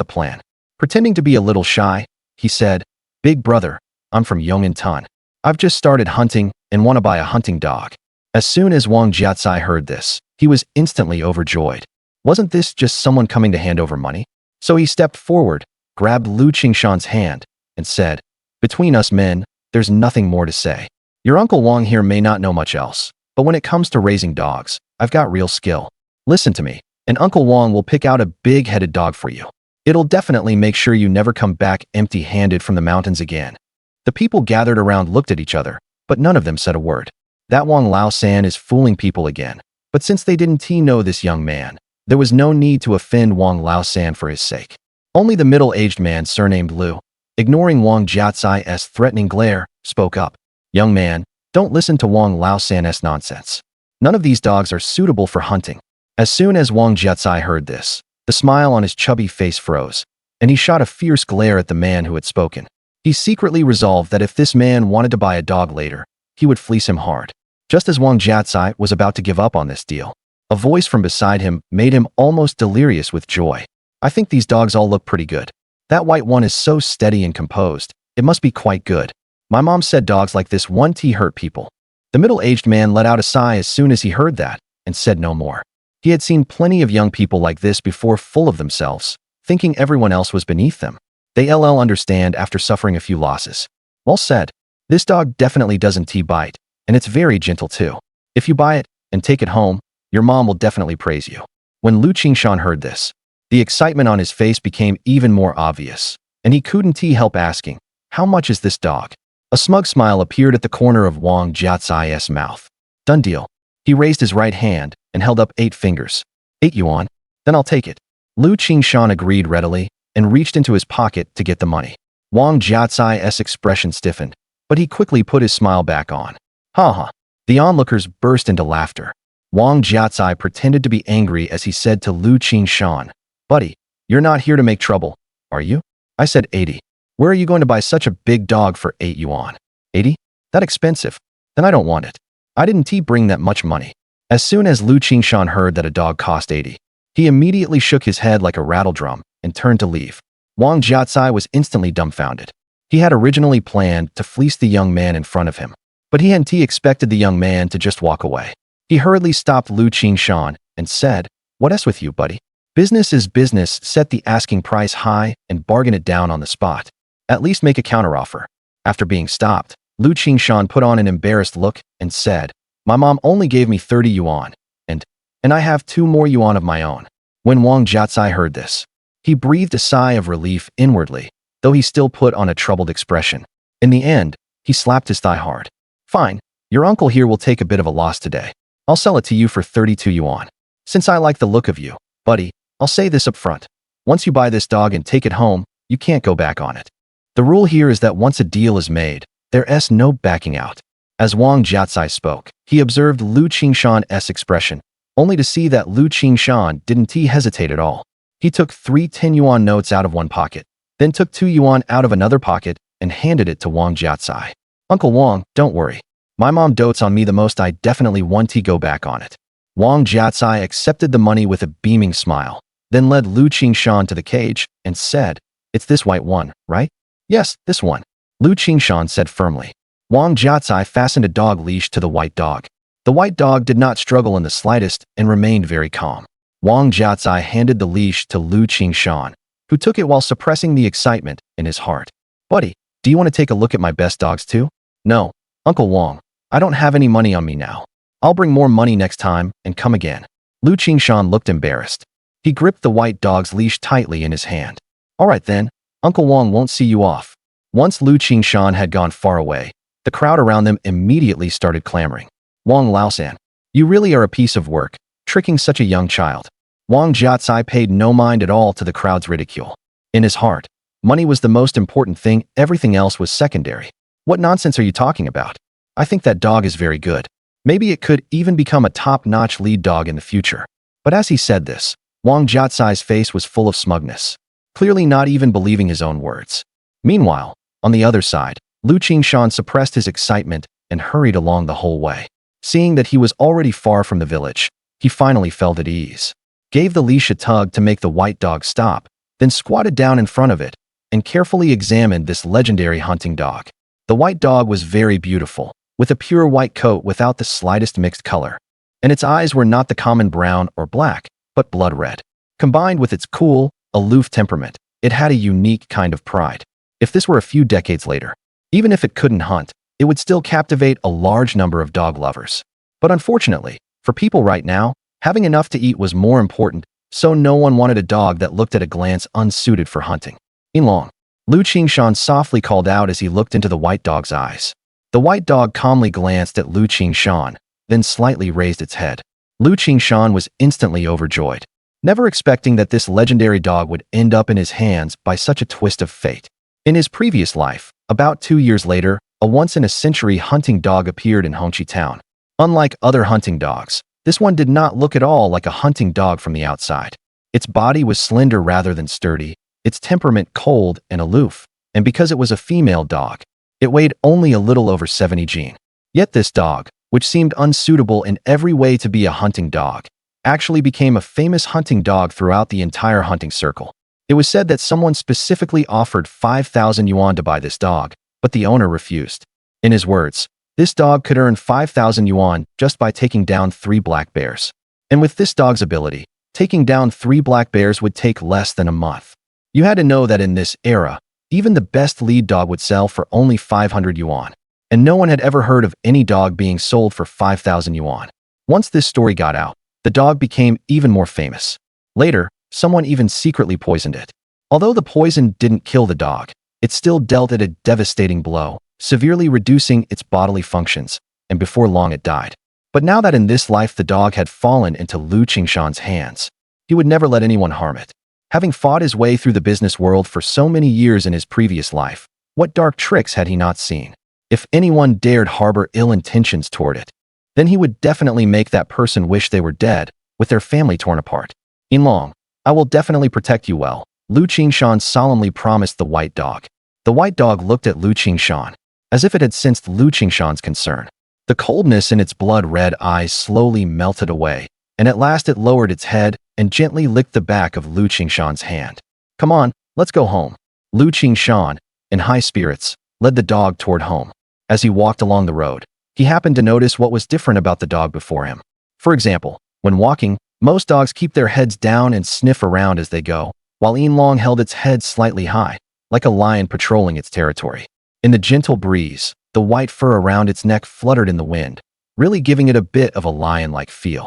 a plan. Pretending to be a little shy, he said, "Big brother, I'm from Yong'an. I've just started hunting and want to buy a hunting dog." As soon as Wang Jiatsai heard this, he was instantly overjoyed. Wasn't this just someone coming to hand over money? So he stepped forward, grabbed Lu Qingshan's hand, and said, "Between us men, there's nothing more to say. Your Uncle Wang here may not know much else, but when it comes to raising dogs, I've got real skill. Listen to me, and Uncle Wang will pick out a big-headed dog for you. It'll definitely make sure you never come back empty-handed from the mountains again." The people gathered around looked at each other, but none of them said a word. That Wang Laosan is fooling people again. But since they didn't know this young man, there was no need to offend Wang Laosan for his sake. Only the middle-aged man surnamed Lu, ignoring Wang Jiatsai's threatening glare, spoke up. "Young man, don't listen to Wang Laosan's nonsense. None of these dogs are suitable for hunting." As soon as Wang Jiatsai heard this, the smile on his chubby face froze, and he shot a fierce glare at the man who had spoken. He secretly resolved that if this man wanted to buy a dog later, he would fleece him hard. Just as Wang Jiatsai was about to give up on this deal, a voice from beside him made him almost delirious with joy. "I think these dogs all look pretty good. That white one is so steady and composed. It must be quite good. My mom said dogs like this won't hurt people." The middle-aged man let out a sigh as soon as he heard that, and said no more. He had seen plenty of young people like this before, full of themselves, thinking everyone else was beneath them. They understand after suffering a few losses. Well said. This dog definitely doesn't bite, and it's very gentle too. If you buy it and take it home, your mom will definitely praise you. When Lu Qingshan heard this, the excitement on his face became even more obvious, and he couldn't help asking, "How much is this dog?" A smug smile appeared at the corner of Wang Jiatsai's mouth. "Done deal." He raised his right hand and held up 8 fingers. 8 yuan? Then I'll take it. Lu Qingshan agreed readily and reached into his pocket to get the money. Wang Jiatsai's expression stiffened, but he quickly put his smile back on. "Ha ha." The onlookers burst into laughter. Wang Jiatsai pretended to be angry as he said to Lu Qingshan, "Buddy, you're not here to make trouble, are you?" "I said 80. Where are you going to buy such a big dog for 8 yuan? 80? That expensive? Then I don't want it. I didn't bring that much money." As soon as Lu Qingshan heard that a dog cost 80, he immediately shook his head like a rattle drum and turned to leave. Wang Jiatsai was instantly dumbfounded. He had originally planned to fleece the young man in front of him, but he hadn't expected the young man to just walk away. He hurriedly stopped Lu Qingshan and said, "What's with you, buddy? Business is business. Set the asking price high and bargain it down on the spot. At least make a counteroffer." After being stopped, Lu Qingshan put on an embarrassed look and said, "My mom only gave me 30 yuan, and I have 2 more yuan of my own." When Wang Jiatsai heard this, he breathed a sigh of relief inwardly, though he still put on a troubled expression. In the end, he slapped his thigh hard. "Fine, your uncle here will take a bit of a loss today. I'll sell it to you for 32 yuan. Since I like the look of you, buddy, I'll say this up front. Once you buy this dog and take it home, you can't go back on it. The rule here is that once a deal is made, there's no backing out." As Wang Jiatsai spoke, he observed Lu Qingshan's expression, only to see that Lu Qingshan didn't hesitate at all. He took 3 10-yuan notes out of one pocket, then took 2 yuan out of another pocket and handed it to Wang Jiatsai. "Uncle Wang, don't worry. My mom dotes on me the most. I definitely want to go back on it." Wang Jiatsai accepted the money with a beaming smile, then led Lu Qingshan to the cage and said, "It's this white one, right?" "Yes, this one," Lu Qingshan said firmly. Wang Jiatsai fastened a dog leash to the white dog. The white dog did not struggle in the slightest and remained very calm. Wang Jiatsai handed the leash to Lu Qingshan, who took it while suppressing the excitement in his heart. "Buddy, do you want to take a look at my best dogs too?" "No, Uncle Wang, I don't have any money on me now. I'll bring more money next time and come again." Lu Qingshan looked embarrassed. He gripped the white dog's leash tightly in his hand. "All right then, Uncle Wang won't see you off." Once Lu Qingshan had gone far away, the crowd around them immediately started clamoring. "Wang Laosan, you really are a piece of work, tricking such a young child." Wang Jiatsai paid no mind at all to the crowd's ridicule. In his heart, money was the most important thing, everything else was secondary. "What nonsense are you talking about? I think that dog is very good. Maybe it could even become a top-notch lead dog in the future." But as he said this, Wang Jiatsai's face was full of smugness, clearly not even believing his own words. Meanwhile, on the other side, Lu Qingshan suppressed his excitement and hurried along the whole way. Seeing that he was already far from the village, He finally felt at ease, gave the leash a tug to make the white dog stop, then squatted down in front of it and carefully examined this legendary hunting dog. The white dog was very beautiful, with a pure white coat without the slightest mixed color, and its eyes were not the common brown or black, but blood red. Combined with its cool, aloof temperament, it had a unique kind of pride. If this were a few decades later, even if it couldn't hunt, it would still captivate a large number of dog lovers. But unfortunately, for people right now, having enough to eat was more important, so no one wanted a dog that looked at a glance unsuited for hunting. Long, Lu Qingshan softly called out as he looked into the white dog's eyes. The white dog calmly glanced at Lu Qingshan, then slightly raised its head. Lu Qingshan was instantly overjoyed, never expecting that this legendary dog would end up in his hands by such a twist of fate. In his previous life, about 2 years later, a once-in-a-century hunting dog appeared in Hongqi town. Unlike other hunting dogs, this one did not look at all like a hunting dog from the outside. Its body was slender rather than sturdy, its temperament cold and aloof, and because it was a female dog, it weighed only a little over 70 kg. Yet this dog, which seemed unsuitable in every way to be a hunting dog, actually became a famous hunting dog throughout the entire hunting circle. It was said that someone specifically offered 5,000 yuan to buy this dog, but the owner refused. In his words, this dog could earn 5,000 yuan just by taking down 3 black bears. And with this dog's ability, taking down 3 black bears would take less than a month. You had to know that in this era, even the best lead dog would sell for only 500 yuan, and no one had ever heard of any dog being sold for 5,000 yuan. Once this story got out, the dog became even more famous. Later, someone even secretly poisoned it. Although the poison didn't kill the dog, it still dealt it a devastating blow, severely reducing its bodily functions, and before long it died. But now that in this life the dog had fallen into Lu Qingshan's hands, he would never let anyone harm it. Having fought his way through the business world for so many years in his previous life, what dark tricks had he not seen? If anyone dared harbor ill intentions toward it, then he would definitely make that person wish they were dead, with their family torn apart. Long, I will definitely protect you well, Lu Qingshan solemnly promised the white dog. The white dog looked at Lu Qingshan, as if it had sensed Lu Qingshan's concern. The coldness in its blood-red eyes slowly melted away, and at last it lowered its head and gently licked the back of Lu Qingshan's hand. Come on, let's go home. Lu Qingshan, in high spirits, led the dog toward home. As he walked along the road, he happened to notice what was different about the dog before him. For example, when walking, most dogs keep their heads down and sniff around as they go, while Long held its head slightly high, like a lion patrolling its territory. In the gentle breeze, the white fur around its neck fluttered in the wind, really giving it a bit of a lion-like feel.